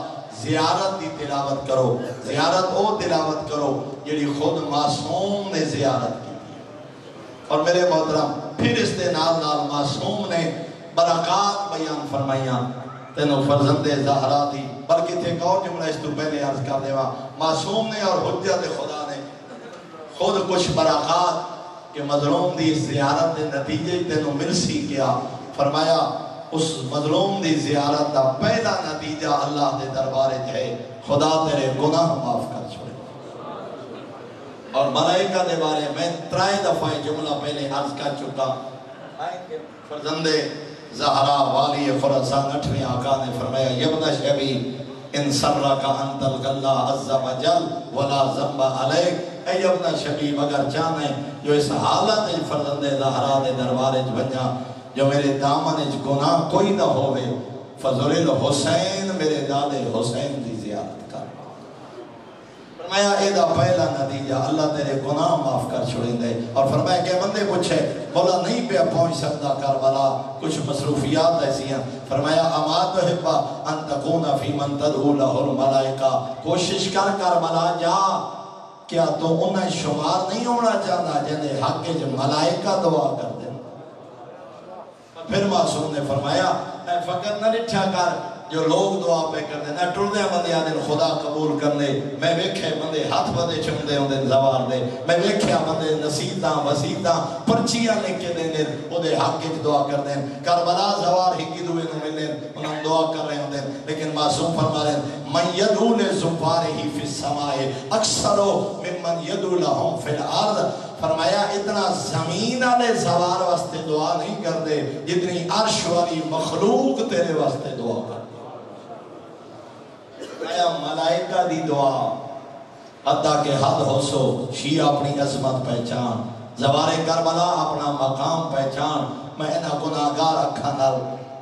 زیارت دی تلاوت کرو. زیارت او تلاوت کرو جڑی خود معصوم نے زیارت کی. اور میرے محترم پھر اس دے نال نال معصوم نے برکات بیان فرمائیاں تینوں فرزند زہرا دی. بلکہ تھے ایک اور جملہ اس تو پہلے عرض کر دے معصوم نے اور حجت خدا نے خود کچھ برکات کہ مظلوم دی زیارت دے نتیجے تینوں مل سی کیا. فرمایا اس مظلوم دی زیارت دا پہلا نتیجہ اللہ دے دربارے ہے خدا تیرے گناہ معاف کر چھوڑے. اور ملائکہ دے بارے میں 3 دفعہ جملہ پہلے عرض کر چکا. فرزند زہرا والی خراسان 8ویں آقا نے فرمایا یبن شبی ان سرک انت الغلہ عز و جل ولا ذنب علیک. اے ابن شبیب اگر چاہنے جو اس حالت فرزند زہرا دے دربارے بنیا جو میرے دامن گناہ کوئی نہ ہوئے فضل الحسین میرے دادے حسین دی زیارت کر. فرمایا ایدہ پہلا نتیجہ اللہ تیرے گناہ معاف کر چھوڑیں دے. اور فرمایا کہ بندے پوچھے بولا نہیں پہ پہنچ سکتا کربلا کچھ مصروفیات ایسی ہیں. فرمایا اما تحب ان تکون فی من تدعو لہ الملائکہ کوشش کر کربلا جا کیا تو انہیں شمار نہیں ہونا چاہتا جنہیں حق کے ملائکہ دعا کر دیں. پھر معصوم نے فرمایا اے فقط نہ لٹھا کر جو لوگ دعا پہ کر دیں نہ ٹردے بندے آدھے خدا قبول کرنے. میں ویکھے بندے ہاتھ بندے چمدے ہوں دے زوار دے. میں ویکھے بندے نصیتاں وسیتاں پرچیاں لکھ کے دیں او دے حق کے دعا کر دیں. کربلا زوار ہی کی دوئے نو ملیں انہوں دعا کر رہے ہوں دیں. لیکن معصوم فرما رہے ہیں من یدعو لزفارہ فی السمائے اکثرو ممن یدعو لہم فی الارض. فرمایا اتنا زمین والے زوار واسطے دعا نہیں کر دے جتنی عرش والی مخلوق تیرے واسطے دعا کر. فرمایا ملائکہ دی دعا حتیٰ کہ حد ہو سو شیعہ اپنی عظمت پہچان زوار کربلا اپنا مقام پہچان. میں انہا گناہگار اکھا نال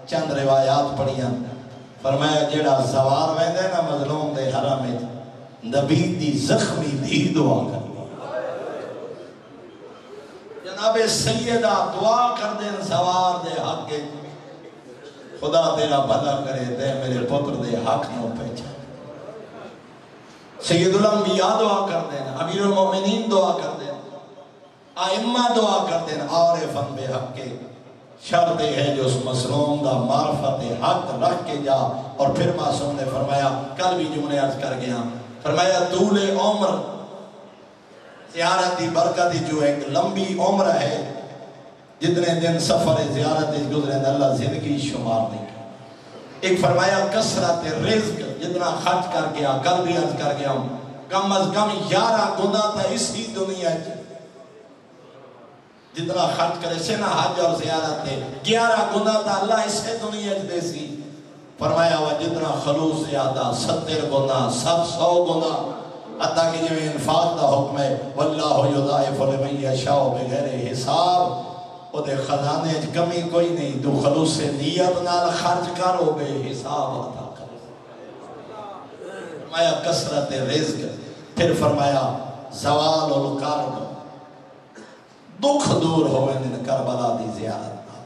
چند روایات پڑھیاں. فرمایا جیڑا زوار ویندے نا مظلوم دے حرم نبی دی زخمی دی دعا کر. جناب سیدہ دعا کر دیں زوار دے حق کے خدا تیرا بھلا کرے دے میرے پتر دے حق نو پہچان. سید الانبیاء دعا کر دیں امیر المومنین دعا کر دیں آئمہ دعا کر دیں عارفاً بے حق کے. شرط ہے جو اس مظلوم دا معرفت حق رکھ کے جا. اور پھر معصوم نے فرمایا کل بھی جملے عرض کر گیا فرمایا طول عمر زیارت دی برکت جو ایک لمبی عمر ہے جتنے دن سفر زیارت گزرے اللہ زندگی شمار نہیں. ایک فرمایا کثرت رزق جتنا خرچ کر گیا کل بھی عرض کر گیا ہوں کم از کم 11 گنا تھا اسی دنیا جتنا خرچ کرے سے نہ حج اور زیارت دے 11 گنا تھا اللہ اسے دنیا دے سی. فرمایا وہ جتنا خلوص زیادہ 70 گنا 100 گنا حتیٰ کہ جو انفاق دا حکم ہے واللہ یضاعف لمن یشاء بغیر حساب. او دے خزانے کمی کوئی نہیں تو خلوص نیت نال خرچ کرو بے حساب عطا کر. فرمایا کثرت رزق. پھر فرمایا زوال القرب دکھ دور ہوئے دن کربلا دی زیارت نہ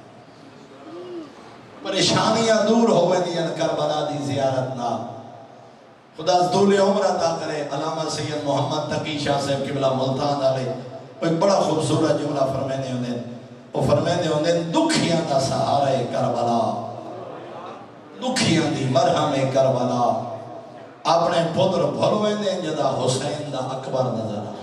پریشانیاں دور ہوئے دن کربلا دی زیارت نہ. خدا طول عمر عطا کرے. علامہ سید محمد تقی شاہ صاحب قبلہ ملتان علیہ ایک بڑا خوبصورت جملہ فرمینے ہونے وہ فرمینے ہونے دکھیاں دا سہارہ کربلا دکھیاں دی مرہم کربلا اپنے پتر بھلوے نے جدا حسین دا اکبر نظر آئے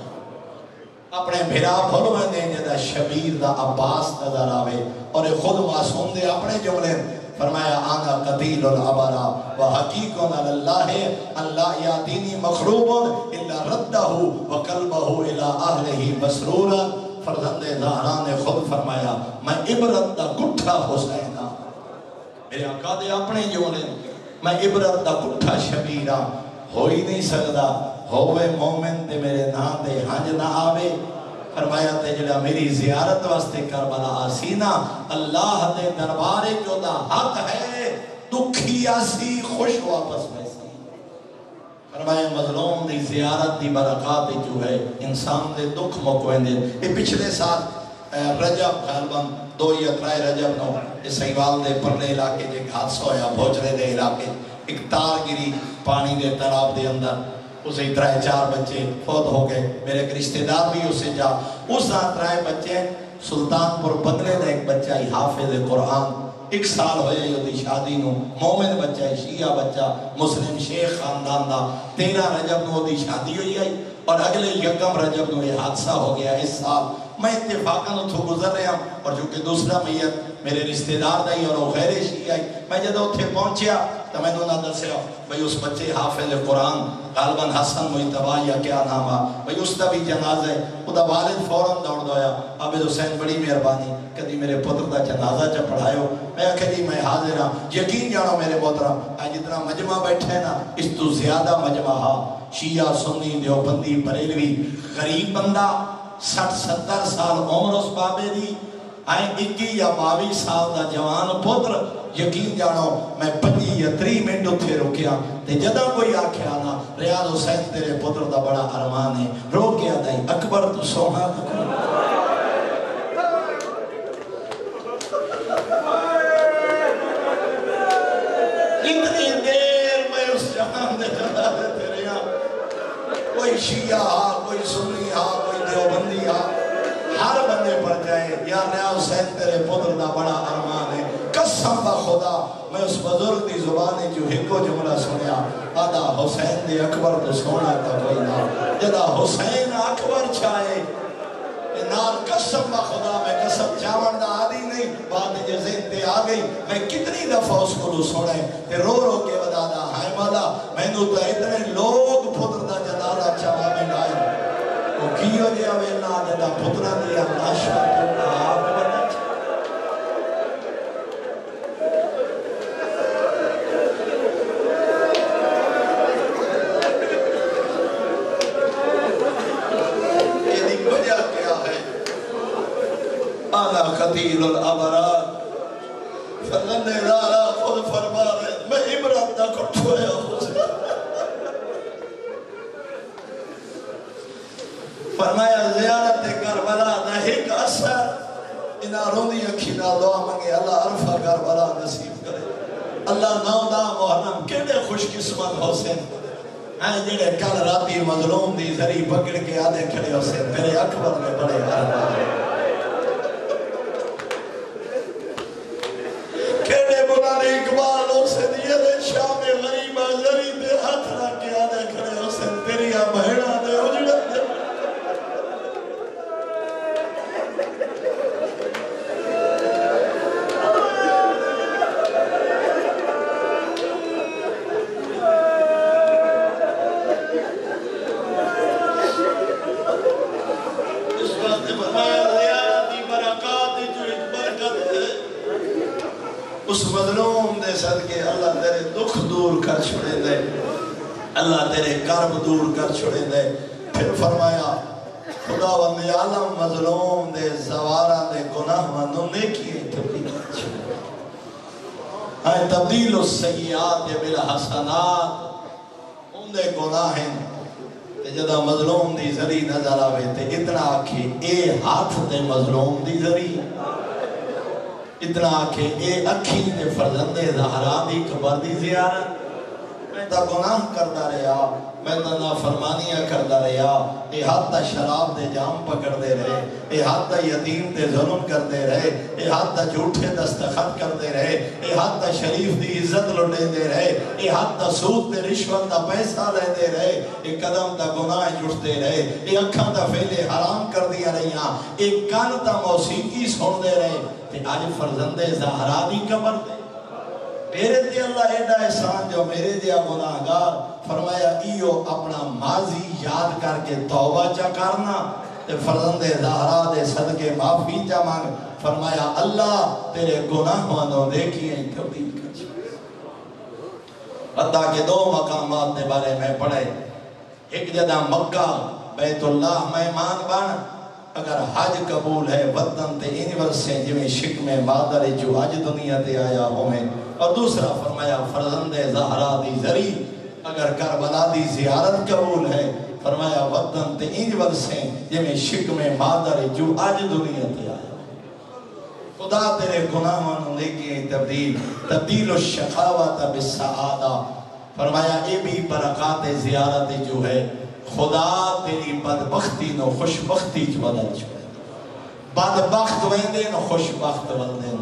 اپنے بھرا بھلوے نے جدا شبیر دا عباس نظر آئے. اور خود معصوم دے اپنے جملے فرمایا آنا قتیل العبرا وحقیقون اللہ اللہ یادینی مخروبون الا ردہو وقلبہو الى اہلہی مسرورا. فرزند زہرا نے خود فرمایا میں عبرت دا گٹھا حسینہ میرے آقا دے اپنے جملے میں عبرت دا گٹھا شبیرہ ہو ہی نہیں سکتا ہوئے مومن دے میرے نام دے ہنج نہ آوے. فرمایا تے جڑا میری زیارت واسطے کربلا آسینا اللہ دے دربارے جو دا حق ہے دکھی آسی خوش واپس بیسی. فرمایا مظلوم دی زیارت دی برکات جو ہے انسان دے دکھ مکویں دے. یہ پچھلے سال رجب غالباً 2 یا 3 رجب نو اس سیوال دے پرلے علاقے جے حادثہ ہویا بھوجرے دے علاقے ایک تار گری پانی دے تالاب دے اندر، اسے 3-4 بچے فوت ہو گئے، میرے ایک رشتہ دار بھی اسے جا، اس دا 3 بچے سلطان پور بنگلے دا ایک بچہ ہی حافظ قرآن، 1 سال ہوئے یہ دی شادی نو، مومن بچہ ہے، شیعہ بچہ، مسلم شیخ خاندان دا، 13 رجب نو دی شادی ہوئی آئی اور اگلے 1 رجب نو یہ حادثہ ہو گیا اس سال۔ میں اتفاقاً اتھو گزر رہا ہوں اور چونکہ دوسرا میت میرے رشتہ دار دا ہی اور وہ غیر شیعہ ہے، میں جب اتھے پہنچیا تو میں نے دسیا بھئی اس بچے حافظ قرآن غالباً حسن مجتبی یا کیا نام ہے، بھئی اس دا بھی جنازہ ہے، وہ دا والد فوراً دوڑ دویا، عابد حسین بڑی مہربانی کدی میرے پتر دا جنازہ چا پڑھائیو، میں کہا جی میں حاضر ہاں، یقین جانو میرے محترم آج جتنا مجمع بیٹھے نا اس تو زیادہ مجمع ہا، شیعہ سنی دیوبندی بریلوی، غریب بندہ 60-70 سال عمر اس بابے دی، آئیں 21 یا 22 سال دا جوان پتر، یقین جانو میں 25 یا 30 منٹ اتھے رکیا تے جدہ کوئی آکھیا نا ریاض حسین تیرے پتر دا بڑا ارمان ہے، روکیا دائی اکبر تو سوہا اتنی دیر میں اس جہان دے جدا دیتے رہا، کوئی شیعہ ہا، کوئی سنی ہا، کوئی دیوبندی ہا، ہر بندے پر جائے یا ریاض حسین تیرے پتر دا بڑا ارمان ہے، قسم با خدا میں اس بزرگ دی زبانی جو ہکو جملہ سنیا آدھا حسین دے اکبر تو سونا تا کوئی نا جدا حسین اکبر چاہے نال قسم با خدا میں قسم چاون دا آدھی نہیں بات یہ ذہن تے آگئی میں کتنی دفعہ اس کو سنے تے رو رو کے ودا دا ہائے مالا میں نو تا اتنے لوگ پتر دا جنازہ چاہا میں لائے وہ کیوں جے اویلا جدا پترہ دیا ناشا تو آپ بنا قتیل الابرار فرزند دارا خود فرما رہے میں عبرت نہ کٹھویا فرمایا زیارت کربلا نہ ایک اثر انہا روندی اکھی نہ دعا منگے اللہ عرفہ کربلا نصیب کرے اللہ نو دا محرم کیڑے خوش قسمت حسین ہیں جڑے کل راتی مظلوم دی ذری پکڑ کے آدھے کھڑے حسین تیرے اکبر میں بڑے حرم اقبال اسے دیئے دے شام غریبہ ذری دے ہاتھ رکھ کے آدھے کھڑے اسے تیری بہڑا دے اجڑت دے اس وقت بتایا زیارتی برکات جو ایک برکت ہے اس مظلوم دے صدقے اللہ تیرے دکھ دور کر چھوڑے دے اللہ تیرے کرب دور کر چھوڑے دے پھر فرمایا خدا وند عالم مظلوم دے زوارہ دے گناہ منو نیکی تبدیل کر چھوڑے آئے تبدیل السیئات بالحسنات ان دے گناہ ہیں جدہ مظلوم دی ذری نظر آوے تے اتنا آکھے اے ہاتھ دے مظلوم دی ذری اتنا کہ اے اکھی نے فرزند زہرا دی قبر دی زیارت میں تا گناہ کردہ رہا میں تا نافرمانیاں کردہ رہا اے ہاتھ تا شراب دے جام پکڑ دے رہے اے ہاتھ تا یتیم دے ظلم کر دے رہے اے ہاتھ تا جھوٹے دستخط کر دے رہے اے ہاتھ تا شریف دی عزت لڑے دے رہے اے ہاتھ تا سود دے رشوت تا پیسہ لے دے رہے اے قدم تا گناہ جھٹتے رہے اے اکھاں تا فیلے حرام کر دیا رہیاں اے کان تا موسیقی سن دے رہے تے آج فرزند زہرا دی قبر دے میرے تے اللہ ایڈا احسان جو میرے دیا گناہگار فرمایا ایو اپنا ماضی یاد کر کے توبہ چا کرنا تے فرزند زہرا دے صدقے معافی چا مانگ فرمایا اللہ تیرے گناہ وانوں دیکھئے تبدیل کر حتیٰ کہ 2 مقامات دے بارے میں پڑھے ایک جدہ مکہ بیت اللہ مہمان بن اگر حج قبول ہے وطن تے انور سے جویں شکم مادر جو آج دنیا تے آیا ہوئے اور دوسرا فرمایا فرزند زہرا دی ذری اگر کربلا دی زیارت قبول ہے فرمایا وطن تے انور سے جویں شکم مادر جو آج دنیا تے آیا خدا تیرے گناہوں نے کی تبدیل الشقاوت بالسعادہ. فرمایا اے بھی برکات زیارت جو ہے خدا تیری بدبختی نو خوشبختی چ بدل چھوڑے. بدبخت ویندے نو خوشبخت ولدے،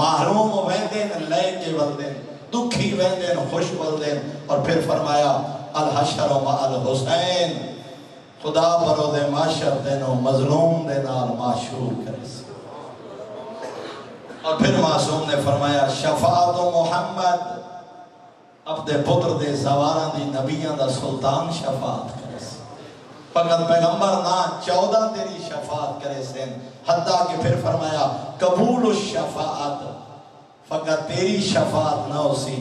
محروم ویندے نو لے کے ولدے، دکھی ویندے نو خوش ولدے. اور پھر فرمایا الحشر مع الحسین، خدا بروز معاشر دینو مظلوم دے نال معشور کرے. اور پھر معصوم نے فرمایا شفاعت محمد، اپنے پتر دے زواران دی نبیان دا سلطان شفاعت کرے. فقط پیغمبر نہ 14 تیری شفاعت کرے سین. حتیٰ کہ پھر فرمایا قبول الشفاعت، فقط تیری شفاعت نہ اسی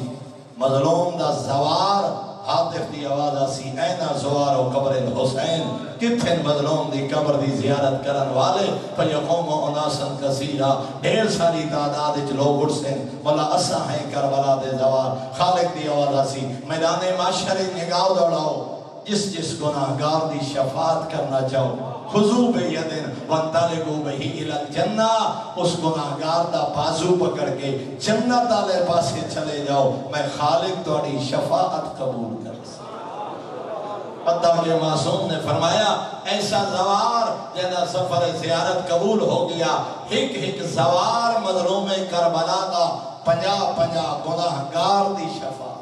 مظلوم دا زوار حاطف دی آواز آسی اینا زوار و قبر الحسین، کتھن مظلوم دی قبر دی زیارت کرن والے فیقوم و اناسن کثیرہ، ڈھیر ساری تعداد اچ لوگ اٹھسن مولا اسا ہیں کربلا دے زوار. خالق دی آواز آسی میدان معاشر نگاہ دوڑاؤ، جس گناہگار دی شفاعت کرنا چاہو خضو بیدن وانتالگو بہی الالجنہ، اس گناہگار دا بازو پکڑ کے جنت آلے پاسے چلے جاؤ، میں خالق توڑی شفاعت قبول کر سکتا. حتیٰ کہ معصوم نے فرمایا ایسا زوار جینا سفر زیارت قبول ہو گیا، ہک زوار مظلوم کربلا دا 50 گناہگار دی شفاعت.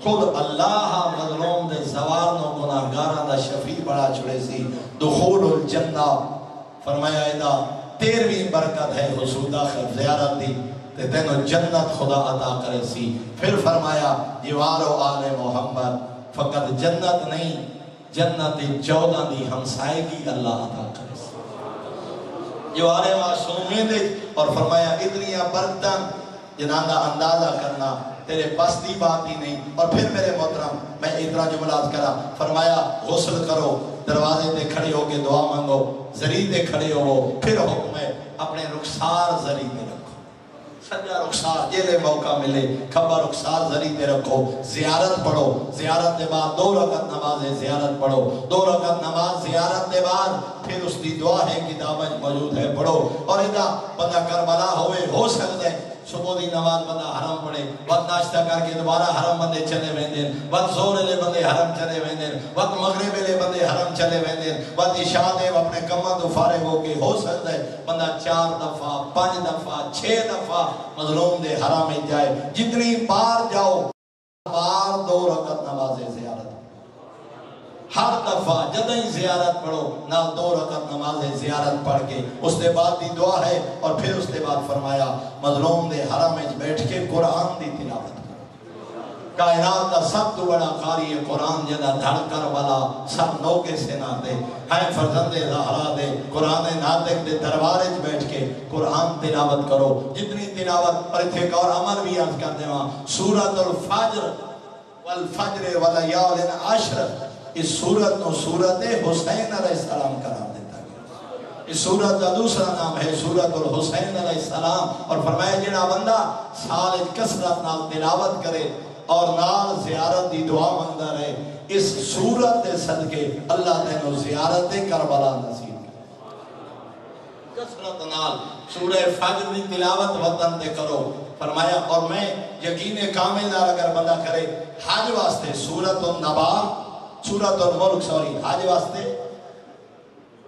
خود اللہ مظلوم دے زوار نو گناہگاران دا شفیع بڑا چھڑے سی. دخول الجنہ فرمایا ایدہ 13ویں برکت ہے حسود آخر زیارت دی تے تینو جنت خدا عطا کرے سی. پھر فرمایا جوار و آل محمد، فقط جنت نہیں جنت 14 دی ہمسائیگی اللہ عطا کرے سی. جوار معصومین دے اور فرمایا اتنیاں برکتاں جنہاں دا اندازہ کرنا تیرے بس دی بات ہی نہیں. اور پھر میرے محترم میں اتنا جملات کرا. فرمایا غسل کرو، دروازے دے کھڑے ہو کے دعا مانگو، زری دے کھڑے ہو. پھر حکم ہے اپنے رخسار زری دے رکھو، سجا رخسار جیلے موقع ملے کھبا رخسار زری دے رکھو. زیارت پڑھو، زیارت دے بعد 2 رکعت نماز زیارت پڑھو، 2 رکعت نماز زیارت دے بعد پھر اس دی دعا ہے کتابیں موجود ہے پڑھو. اور ادھا بندہ کربلا ہوئے ہو سکتے صبح دی نماز بندہ حرم پڑھے، وقت ناشتہ کر کے دوبارہ حرم بندے چلے ویندین، وقت زور لے بندے حرم چلے ویندین، وقت مغرب لے بندے حرم چلے ویندین، وقت عشاء دے اپنے کمہ تو فارغ ہو کے ہو سکتا ہے بندہ 4 دفعہ 5 دفعہ 6 دفعہ مظلوم دے حرم میں جائے. جتنی بار جاؤ بار 2 رکعت نماز زیارت، ہر دفعہ جدیں زیارت پڑھو نہ 2 رکعت نماز زیارت پڑھ کے اس دے بعد دی دعا ہے. اور پھر اس دے بعد فرمایا مظلوم دے حرم میں بیٹھ کے قرآن دی تلاوت کرو. کائنات کا سب تو بڑا قاری قرآن جدا دھڑ کر والا سب نوکے سے نہ دے ہیں فرزند زہرا دے قرآن ناطق دے دربارے بیٹھ کے قرآن تلاوت کرو. جتنی تلاوت اور اتھے اور عمل بھی عرض کر دے وہاں سورۃ الفجر والفجر ولیال عشر، اس سورت نو سورت حسین علیہ السلام قرار دیتا گیا. اس سورت کا دوسرا نام ہے سورت الحسین علیہ السلام. اور فرمایا جڑا بندہ سال کثرت نال تلاوت کرے اور نال زیارت دی دعا مانگتا رہے، اس سورت دے صدقے اللہ تینو زیارت کربلا نصیب کرے. کثرت نال سورہ فجر دی تلاوت وطن دے کرو. فرمایا اور میں یقین کامل نال اگر بندہ کرے حج واسطے سورت النبا، سورۃ الملک حج واسطے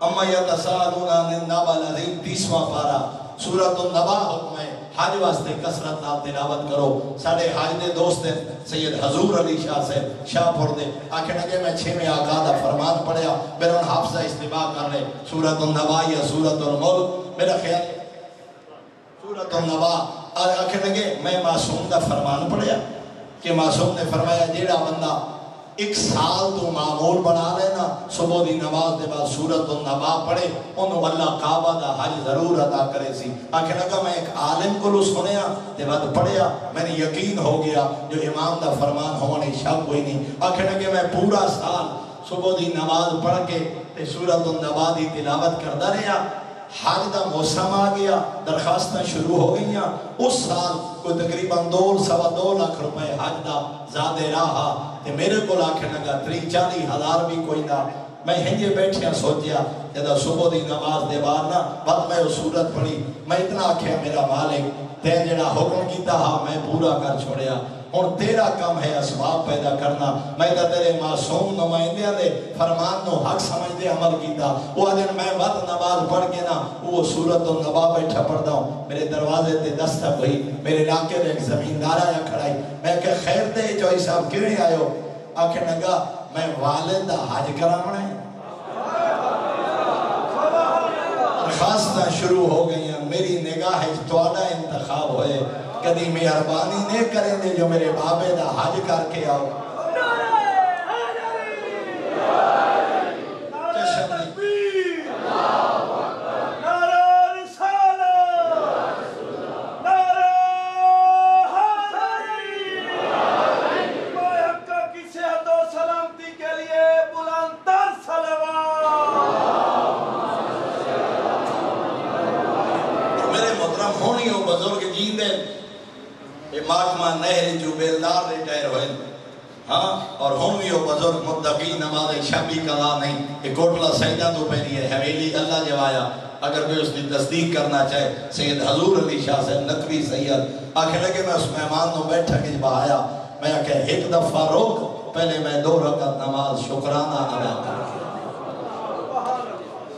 اما یتساءلون عن النبأ العظیم 30واں پارہ سورۃ النبا حکم ہے حج واسطے کثرت نال تلاوت کرو. سارے حج دے دوست ہیں سید حضور علی شاہ سے شاہ پور دے آکھے لگے میں 6ویں آقا دا فرمان پڑھیا میرا حافظہ استباع کر لے سورۃ النبا یا سورۃ الملک. میرا خیال سورۃ النبا آکھے لگے میں معصوم دا فرمان پڑھیا کہ معصوم نے فرمایا جیڑا بندہ 1 سال تو معمول بنا لینا صبح دی نماز دے بعد سورۃ النبا پڑھے انہوں اللہ کعبہ دا حج ضرور ادا کرے سی. آکھے لگا میں ایک عالم کو سنیا دے بعد پڑھیا میں نے یقین ہو گیا جو امام دا فرمان ہونے شک ہوئی نہیں. آکھے لگے میں پورا سال صبح دی نماز پڑھ کے سورۃ النبا دی تلاوت کردا رہیا. حج دا موسم آ گیا، درخواستیں شروع ہو گئیاں. اس سال کوئی تقریباً 2.25 لاکھ روپے حج دا زیادہ رہا تے میرے کو آکھے لگا 30-40 ہزار بھی کوئی نہ. میں ہنجے بیٹھیا سوچیا جدہ صبح دی نماز دے بعد نا بعد میں وہ صورت پڑھی میں اتنا آکھیا میرا مالک تے جڑا حکم کیتا ہا میں پورا کر چھوڑیا اور تیرا کم ہے اسباب پیدا کرنا میں تا تیرے معصوم نمائندے دے فرمان نو حق سمجھ دے عمل کیتا وہ دن میں وقت نماز پڑھ کے نا وہ صورت و نبا بیٹھا پڑھتا ہوں میرے دروازے تے دستک ہوئی میرے علاقے دے ایک زمیندار آیا کھڑائی میں کہ خیر دے جوئی صاحب کیوں آئے ہو آکھے نگا میں والد دا حج کرامنا ہے خاصتاں شروع ہو گئی ہیں میری نگاہ توڑا انتخاب ہوئے کدی مہربانی نہیں کریں دے جو میرے بابے دا حج کر کے آؤ محکمہ نہر جو بیلدار ریٹائر ہوئے ہاں اور ہم بھی وہ بزرگ متقی نماز شبی قضا نہیں یہ کوٹلا سیدہ تو پہلی ہے حویلی اللہ جوایا اگر کوئی اس کی تصدیق کرنا چاہے سید حضور علی شاہ صاحب نقوی سید آخر لگے میں اس مہمان نو بیٹھا کے جب آیا میں کہ ایک دفعہ روک پہلے میں 2 رکعت نماز شکرانہ ادا کر کے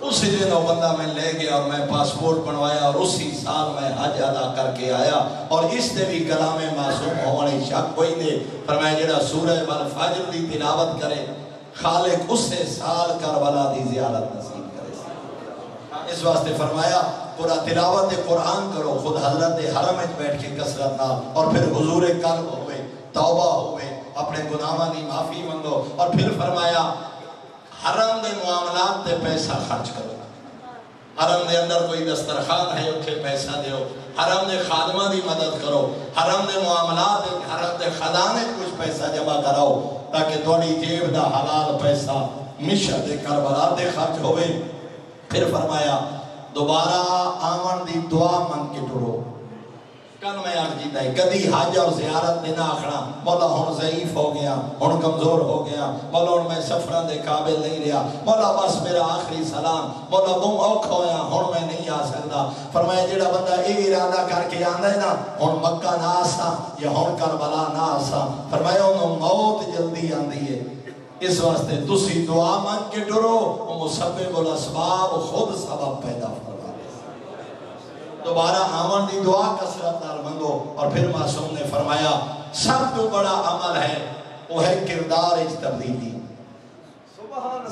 اسی دن وہ بندہ میں لے گیا اور میں پاسپورٹ بنوایا اور اسی سال میں حج ادا کر کے آیا اور اس نے بھی کلام معصوم ہونے شک کوئی دے فرمایا جڑا سورہ والفجر دی تلاوت کرے خالق اس سے سال کربلا دی زیارت نصیب کرے اس واسطے فرمایا پورا تلاوت قرآن کرو خود حضرت حرم میں بیٹھ کے کثرت نہ اور پھر حضور قلب ہوئے توبہ ہوئے اپنے گناہوں کی معافی منگو اور پھر فرمایا حرم دے معاملات تے پیسہ خرچ کرو حرم دے اندر کوئی دسترخوان ہے اٹھے پیسہ دیو حرم دے خادمہ دی مدد کرو حرم دے معاملات حرم دے خزانے کچھ پیسہ جمع کراؤ تاکہ تھوڑی جیب دا حلال پیسہ مشہد کربلا دے خرچ ہوئے پھر فرمایا دوبارہ آمن دی دعا من کے ٹرو کل میں آج جیتا ہے کدی حج اور زیارت دینا آخنا مولا ہون ضعیف ہو گیا ہون کمزور ہو گیا مولا ہون میں سفران دے قابل نہیں رہا مولا بس میرا آخری سلام مولا بم اوکھ ہویا ہون میں نہیں آ سکتا فرمایا جیڑا بندہ ایک ارادہ کر کے آندہ ہے نا ہون مکہ نہ آسا یا ہون کربلا نہ آسا فرمایا انہوں موت جلدی آندی ہے اس واسطے تسی دعا مانگ کے ڈرو وہ مسبب الاسباب خود سبب پیدا فرما دوبارہ آمن دی دعا کثرت نال منگو اور پھر معصوم نے فرمایا سب تو بڑا عمل ہے وہ ہے کردار اچ تبدیلی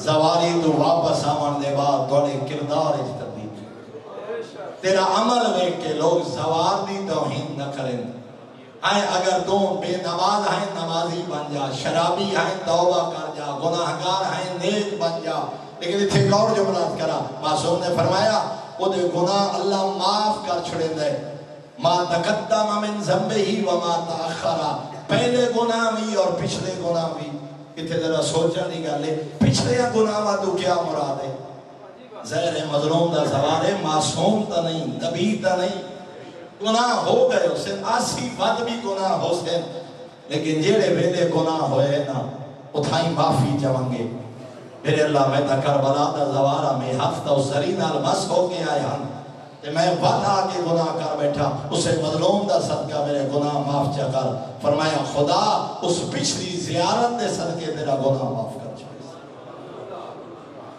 زوالی تو واپس آمن دے بعد توڑے کردار اچ تبدیلی تیرا عمل دیکھ کے لوگ زوال دی توہین نہ کریں آئیں اگر تو بے نماز ہیں نمازی بن جا شرابی ہیں توبہ کر جا گناہگار ہیں نیک بن جا لیکن اتھے اور جملات کرا معصوم نے فرمایا وہ دے گناہ اللہ معاف کر چھڑے دے ما تقدم من ذنبہی وما تاخرہ پہلے گناہ بھی اور پچھلے گناہ بھی اتھے ذرا سوچا نہیں گا لے پچھلے گناہ تو کیا مراد ہے زہر مظلوم دا سوال ہے معصوم تا نہیں نبی تا نہیں گناہ ہو گئے اسے 80 ود بھی گناہ ہو سے لیکن جیڑے ویلے گناہ ہوئے نا اتھائی معافی چاہنگے میرے اللہ میں تا کربلا دا زوارہ میں ہفتہ و سرینال مس ہو کے آیا کہ میں وعدہ کے گناہ کر بیٹھا اسے مظلوم دا صدقہ میرے گناہ معاف چا کر فرمایا خدا اس پچھلی زیارت دے صدقے تیرا گناہ معاف کر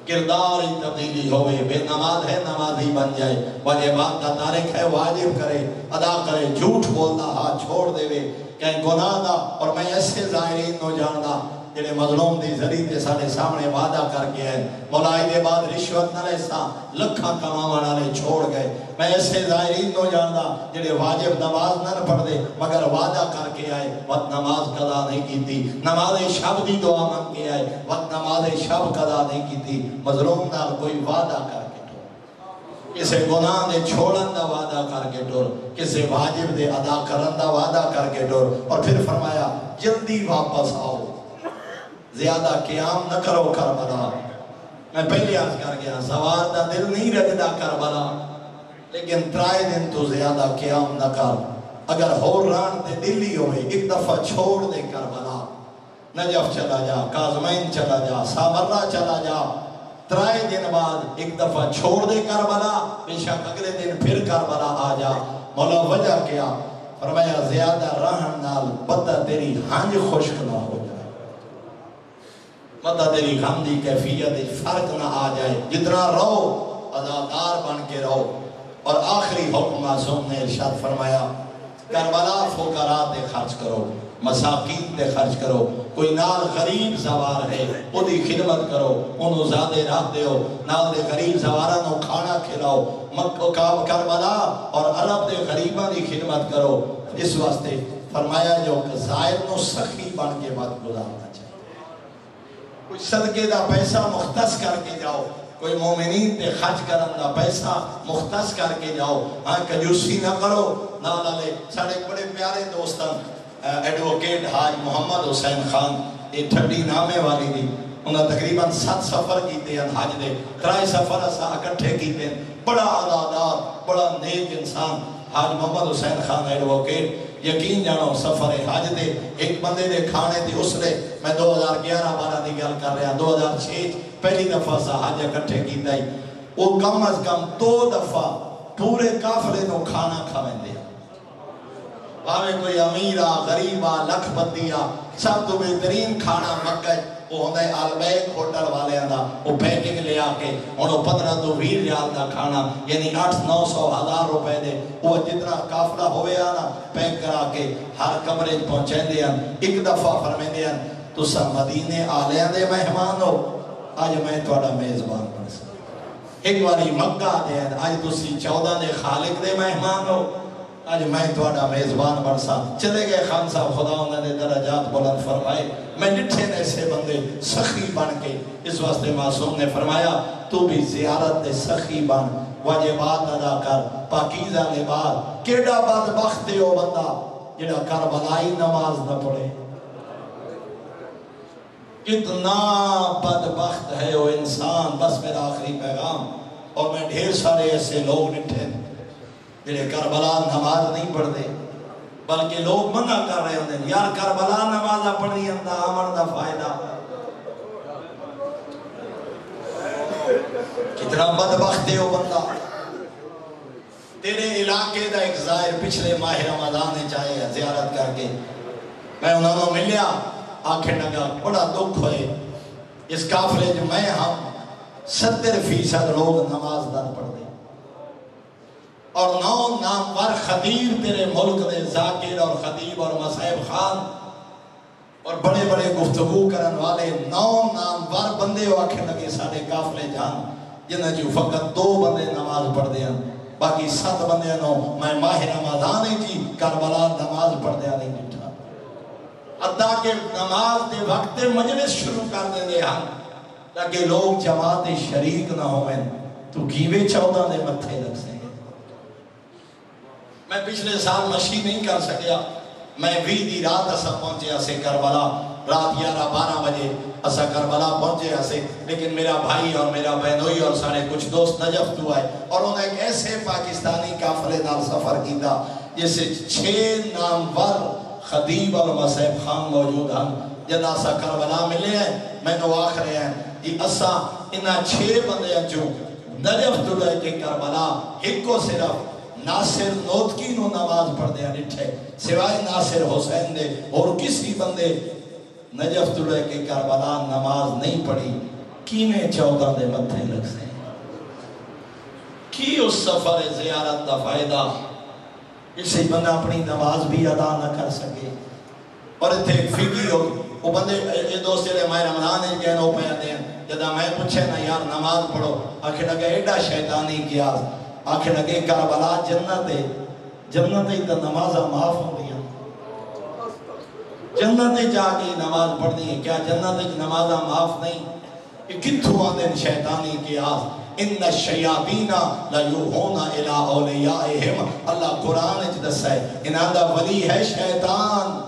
کردار تبدیلی ہوئے بے نماز ہے نمازی بن جائے واجبات کا تارک ہے واجب کرے ادا کرے جھوٹ بولنا ہاتھ چھوڑ دے وے کہ گناہ دا اور میں ایسے ظاہرین نو جاننا جنہیں مظلوم دی ذریعے سارے سامنے وعدہ کر کے آئے مولائی دے بعد رشوت نہ لیسا لکھاں کماوانا لے چھوڑ گئے میں ایسے ظاہرین نو جاننا جنہیں واجب نماز نہ پڑھ دے مگر وعدہ کر کے آئے وقت نماز قضا نہیں کی تھی نماز شب دی دعا مانگ کے آئے وقت نماز شب قضا نہیں کی تھی مظلوم نال کوئی وعدہ کر کے ٹور کسے گناہ دے چھوڑن دا وعدہ کر کے ٹور کسے واجب دے ادا کرن دا وعدہ کر کے ٹور اور پھر فرمایا جلدی واپس آؤ زیادہ قیام نہ کرو کربلا میں پہلے آج کر گیا سوار دا دل نہیں رکھدا کربلا لیکن ترائے دن تو زیادہ قیام نہ کر اگر ہو ران تے دلی ہوئے ایک دفعہ چھوڑ دے کربلا نجف چلا جا، کاظمین چلا جا، سامرہ چلا جا، 3 دن بعد ایک دفعہ چھوڑ دے کربلا، بے شک اگلے دن پھر کربلا آ جا۔ مولا وجہ کیا؟ فرمایا زیادہ رہن نال بدہ تیری ہنج خشک نہ ہو جائے، بدہ تیری غم دی کیفیت فرق نہ آ جائے، جتنا رہو عزادار بن کے رہو۔ اور آخری حکم معصوم نے ارشاد فرمایا کربلا فقراء تے خرچ کرو، مساکین تے خرچ کرو، کوئی نال غریب زوار ہے او دی خدمت کرو، انہوں زیادہ رکھ دیو، نال دے غریب زوارہ نو کھانا کھلاؤ، کربلا اور عرب دے غریباں دی خدمت کرو۔ اس واسطے فرمایا جو زائر نو سخی بن کے بات گزارنا چاہیے، کوئی صدقے دا پیسہ مختص کر کے جاؤ، کوئی مومنین تے خرچ کرن دا پیسہ مختص کر کے جاؤ، ہاں کنجوسی نہ کرو۔ نالے ساڑے بڑے پیارے دوستان ایڈوکیٹ حاج محمد حسین خان، یہ ٹھڈی نامے والی دی، انہاں تقریباً 7 سفر کیتے ہیں حج دے، 3 سفر اسا اکٹھے کیتے ہیں، بڑا عزادار بڑا نیک انسان حاج محمد حسین خان ایڈوکیٹ۔ یقین جانو سفر حج دے ایک بندے دے کھانے دی اس لے میں 2011-12 دی گل کر رہا، 2006 پہلی دفعہ سا حج اکٹھے کیتا ہی، وہ کم از کم 2 دفعہ پورے کافلے نو کھانا کھویں دے، باوے کوئی امیرہ غریبہ لکھ بندیہ، سب تو بہترین کھانا مکہ وہ ہوندہ ہے البیک ہوٹل والے اندہ، وہ پیکنگ لے آکے انہوں 15 تو 20 ریال دا کھانا، یعنی 800-900 روپے دے، وہ جتنا کافلہ ہوئے آنا پیک کرا کے ہر کمرے پہنچیں دے ہیں۔ ایک دفعہ فرمیں دے ہیں تو سا مدینے آلیاں دے مہمان ہو، آج میں توڑا میزبان بن سکتا، ایک باری مکہ دے ہیں آج تو سی 14 دے خالق دے مہمان ہو، آج میں توڑا میزبان بن سکتا۔ چلے گئے خان صاحب، خدا انہوں نے درجات بلند فرمائے، میں نٹھے نے سے بندے سخی بن کے، اس واسطے معصوم نے فرمایا تو بھی زیارت دے سخی بن، واجبات ادا کر، پاکیزہ لباس۔ کیڑا بدبخت ہے وہ بندہ جڑا کربلائی نماز نہ پڑھے، کتنا بدبخت ہے وہ انسان۔ بس میرا آخری پیغام، اور میں ڈھیر سارے ایسے لوگ نٹھے جنہیں کربلا نماز نہیں پڑھتے، بلکہ لوگ منع کر رہے ہوتے ہیں یار کربلا نمازہ پڑھنی اندہ آمن دا فائدہ۔ کتنا بدبخت ہے وہ بندہ۔ تیرے علاقے دا ایک ظاہر پچھلے ماہ رمضان نے چاہے زیارت کر کے میں انہوں نے ملیا، آنکھیں لگا بڑا دکھ ہوئے، اس کافلے جو میں ہم 70% لوگ نماز دن پڑھ دے، اور 9 نامور خطیب تیرے ملک دے، ذاکر اور خطیب اور مسائب خان اور بڑے بڑے گفتگو کرن والے 9 نامور بندے آنکھیں لگے سارے کافلے جان، جنہیں جو فقط 2 بندے نماز پڑھ دے ہیں، باقی 7 بندے نو میں ماہ رمضان جی کربلا نماز پڑھ دیا نہیں بیٹھا، حتیٰ کہ نماز دے وقت مجلس شروع کر دے دے ہم تاکہ لوگ جماعت شریک نہ ہوئیں، تو کیوے 14 دے متھے لگ سکے۔ میں پچھلے سال مشی نہیں کر سکیا، میں 20 دی رات اسا پہنچے اسے کربلا، رات 11-12 بجے اسا کربلا پہنچے اسے، لیکن میرا بھائی اور میرا بہنوئی اور سارے کچھ دوست نجف تو آئے، اور انہوں نے ایک ایسے پاکستانی کافلے نال سفر کیتا جس سے 6 نامور خطیب اور مسائب خان موجود ہیں۔ جد اسا کربلا ملے ہیں میں نو آخ رہے ہیں کہ اسا انہا 6 بندے جو نجف تو لے کے کربلا ایک کو صرف ناصر نوتکی نو نماز پڑھ دیا نٹھے، سوائے ناصر حسین دے اور کسی بندے نجف تو لے کے کربلا نماز نہیں پڑھی، کینے 14 دے متھے لگ سے کی اس سفر زیارت دا فائدہ، اس سے بندہ اپنی نماز بھی ادا نہ کر سکے۔ اور اتھے ایک فقی ہو، وہ بندے یہ دوست جلے ماہ رمضان ہے کہنا ہو پہنے ہیں، جدہ میں پوچھے نا یار نماز پڑھو، آخر لگے ایڈا شیطانی کیا، آخر لگے کربلا جنت ہے، جنت ہے تو نمازہ معاف ہوں دیا، جنت ہے جا کے نماز پڑھنی ہے، کیا جنت ہے نمازہ معاف نہیں؟ یہ کتھو آدھیں شیطانی کیا، ان الشیاطین لیوحون الی اولیائہم، اللہ قرآن اچھ دسا ہے انہاں دا ولی ہے شیطان،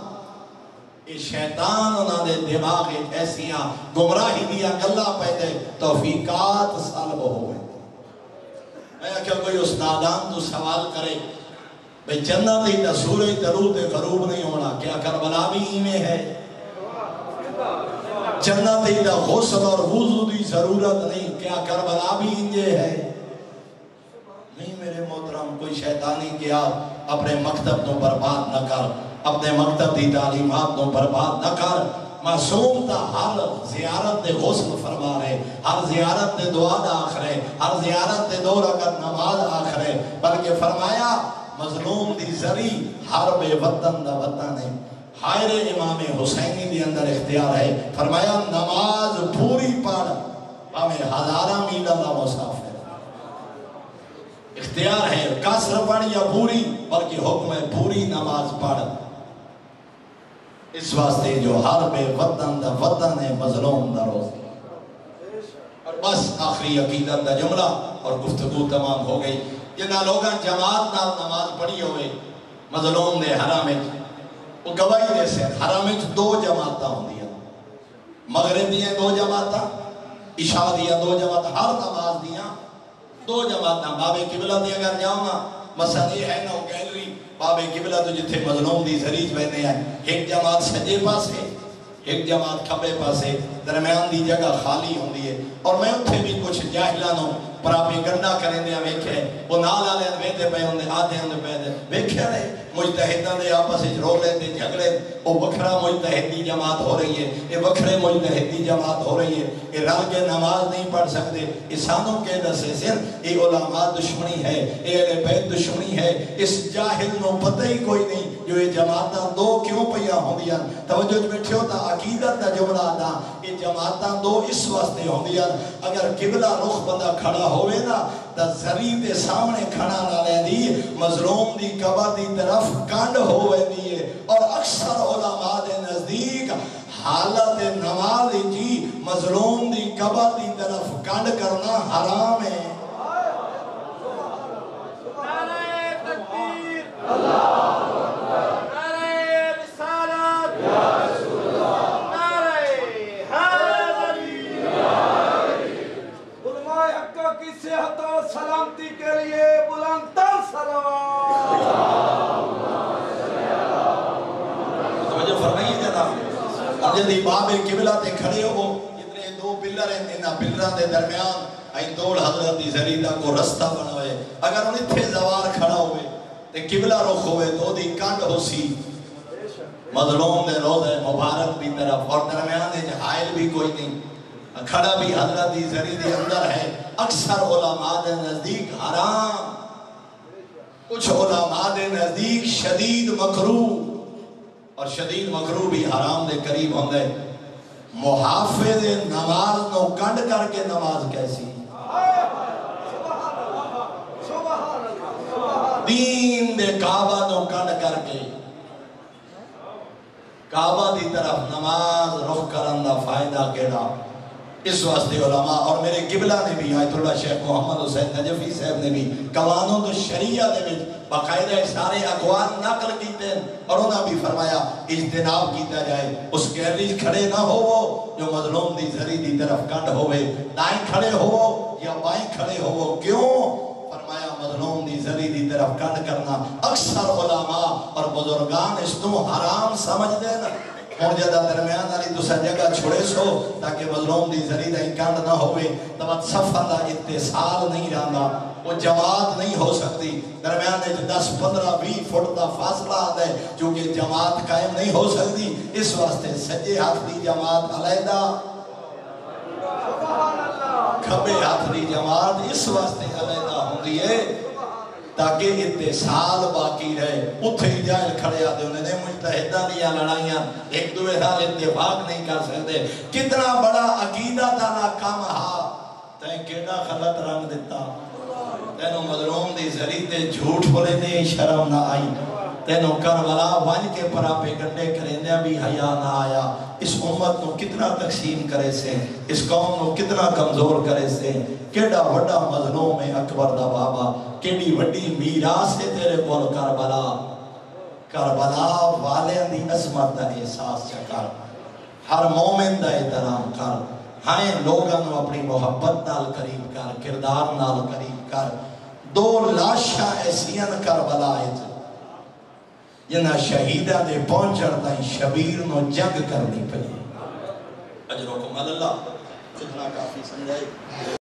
یہ شیطان انہاں دے دماغ ایسیاں گمراہی دیا گلہ پیدے توفیقات سالب ہوئے۔ میں کیا کوئی اس نادان تو سوال کرے بھئی جنت ہی تا سورج طلوع تے غروب نہیں ہونا، کیا کربلا بھی ہی میں ہے؟ جنت دا غسل اور وضو دی ضرورت نہیں. کیا کربلا بھی انجے ہے؟ نہیں میرے محترم، کوئی شیطانی کیا اپنے مکتب تو برباد نہ کر، اپنے مکتب دی تعلیمات تو برباد نہ کر. معصوم تا ہر زیارت دے غسل فرما رہے، ہر زیارت دے دعا دا آخرے، ہر زیارت دے 2 رکعت نماز آخرے، بلکہ فرمایا مظلوم دی زری ہر بے وطن دا وطن ہے. حائر امام حسینی دی اندر اختیار ہے، فرمایا نماز پوری پڑھ ہمیں 1000 میل اللہ مسافر. اختیار ہے قصر پڑھ یا پوری، بلکہ حکم ہے پوری نماز پڑھ. اس واسطے جو ہر بے وطن دا وطن ہے مظلوم دا روز. اور بس آخری عقیدت دا جملہ اور گفتگو تمام ہو گئی. جنہاں لوگاں جماعت نال نماز پڑھی ہوئے مظلوم دے حرام وچ، وہ گواہی دے سے حرام وچ 2 جماعتاں ہوندیاں، مغرب دیاں 2 جماعتاں، عشاء دیاں 2 جماعتاں، ہر نماز دیاں 2 جماعتاں. بابے قبلہ دی اگر جاؤں گا مثلا یہ ہے نا گیلری بابے قبلہ تو جتھے مظلوم دی زریج بہنے ہیں، ایک جماعت سجے پاسے ایک جماعت کھبے پاسے، درمیان دی جگہ خالی ہوندی ہے. اور میں اتھے بھی کچھ جاہلانوں پراپیگنڈا کریں دیا ویکھے، وہ نال آلے ویدے پہ ہوندے آدھے ہوندے پہ ویکھے رہے مجتہدان دے آپس رولے دے جھگڑے. وہ وکھرا مجتہدی جماعت ہو رہی ہے، یہ وکھرے مجتہدی جماعت ہو رہی ہے. یہ رل کے نماز نہیں پڑھ سکتے. اسانوں کے دسے سن یہ علماء دشمنی ہے، یہ اہل بیت دشمنی ہے. اس جاہل نو پتہ ہی کوئی نہیں جو یہ جماعتاں 2 کیوں پیا ہوندیاں. توجہ بیٹھے ہوتا عقیدت دا جملہ آتا یہ جماعتاں 2 اس واسطے ہوندیاں. اگر قبلہ رخ بندہ کھڑا ہوئے نا تا زری دے سامنے کھڑا نہ لے دی، مظلوم دی قبر دی طرف کنڈ ہوئے دی ہے. اور اکثر علماء دے نزدیک حالت نماز جی مظلوم دی قبر دی طرف کنڈ کرنا حرام ہے. نعرہ تکبیر، اللہ اکبر، نعرہ رسالت، یا رسول اللہ، نعرہ حیدری، علماء حق کی صحت و سلامتی کے لیے بلند تر صلوات. توجہ فرمائیے جناب. اور جدی باب قبلہ تے کھڑے ہو جتنے 2 پلر ہیں، انہاں پلراں دے درمیان این دوڑ حضرت دی زریدہ کو رستہ بنا ہوئے. اگر انہیں تھے زوار کھڑا ہوئے تے قبلہ رخ ہوئے تو دی کنڈ ہو سی مظلوم دے روضہ مبارک بھی طرف، اور درمیان دے حائل بھی کوئی نہیں، کھڑا بھی حضرت دی زریدہ اندر ہے. اکثر علماء دے نزدیک حرام، کچھ علماء دے نزدیک شدید مکروہ، اور شدید مکروہ بھی حرام دے قریب ہوندے. محافظ نماز نو کنڈ کر کے نماز کیسی؟ دین دے کعبہ نو کنڈ کر کے کعبہ دی طرف نماز رخ کرن دا فائدہ کیڑا؟ اس واسطے علماء اور میرے قبلہ نے بھی آیت اللہ شیخ محمد حسین نجفی صاحب نے بھی قوانون تو شریعہ دے وچ باقاعدہ سارے اقوال نقل کیتے ہیں، اور انہاں بھی فرمایا اجتناب کیتا جائے. اس گیلری کھڑے نہ ہو جو مظلوم دی زری دی طرف کنڈ ہوئے، دائیں کھڑے ہو یا بائیں کھڑے ہو. کیوں؟ فرمایا مظلوم دی زری دی طرف کنڈ کرنا اکثر علماء اور بزرگان اس تو حرام سمجھ دے نا. اور جدہ درمیان آلی تو سا جگہ چھوڑے سو تاکہ مظلوم دی زری دا کنڈ نہ ہوئے، تب صفحہ دا اتصال نہیں رہنا، وہ جماعت نہیں ہو سکتی. درمیان 10-15-20 فٹ دا فاصلہ آتا ہے چونکہ جماعت قائم نہیں ہو سکتی. اس واسطے سجے ہاتھ دی جماعت علیحدہ، کھبے ہاتھ دی جماعت اس واسطے علیحدہ ہوندی ہے تاکہ اتصال باقی رہے. اتھے ہی جائل کھڑے آتے انہیں نے مجتہدہ دیا لڑائیاں ایک دوے سال اتفاق نہیں کر سکتے. کتنا بڑا عقیدہ تھا ناکام ہا تین کیڑا خلط رنگ دیتا. تینوں مظلوم دی زری تے جھوٹ بولے نے شرم نہ آئی. تینوں کربلا ون کے پراپے گنڈے کریندے بھی حیا نہ آیا. اس امت نو کتنا تقسیم کرے سے، اس قوم نو کتنا کمزور کرے سے. کیڑا وڈا مظلوم ہے اکبر دا بابا، کیڑی وڈی میراث ہے تیرے کول کربلا. کربلا والے دی عظمت دا احساس کر، ہر مومن دا احترام کر. ہائیں لوگاں نو اپنی محبت نال قریب کر، کردار نال قریب کر. 2 لاشاں ایسیاں کربلا ہے جنہاں شہیدہ دے پہنچڑ تائیں شبیر نو جنگ کرنی پڑی. سبحان اللہ، اتنا کافی سمجھائی۔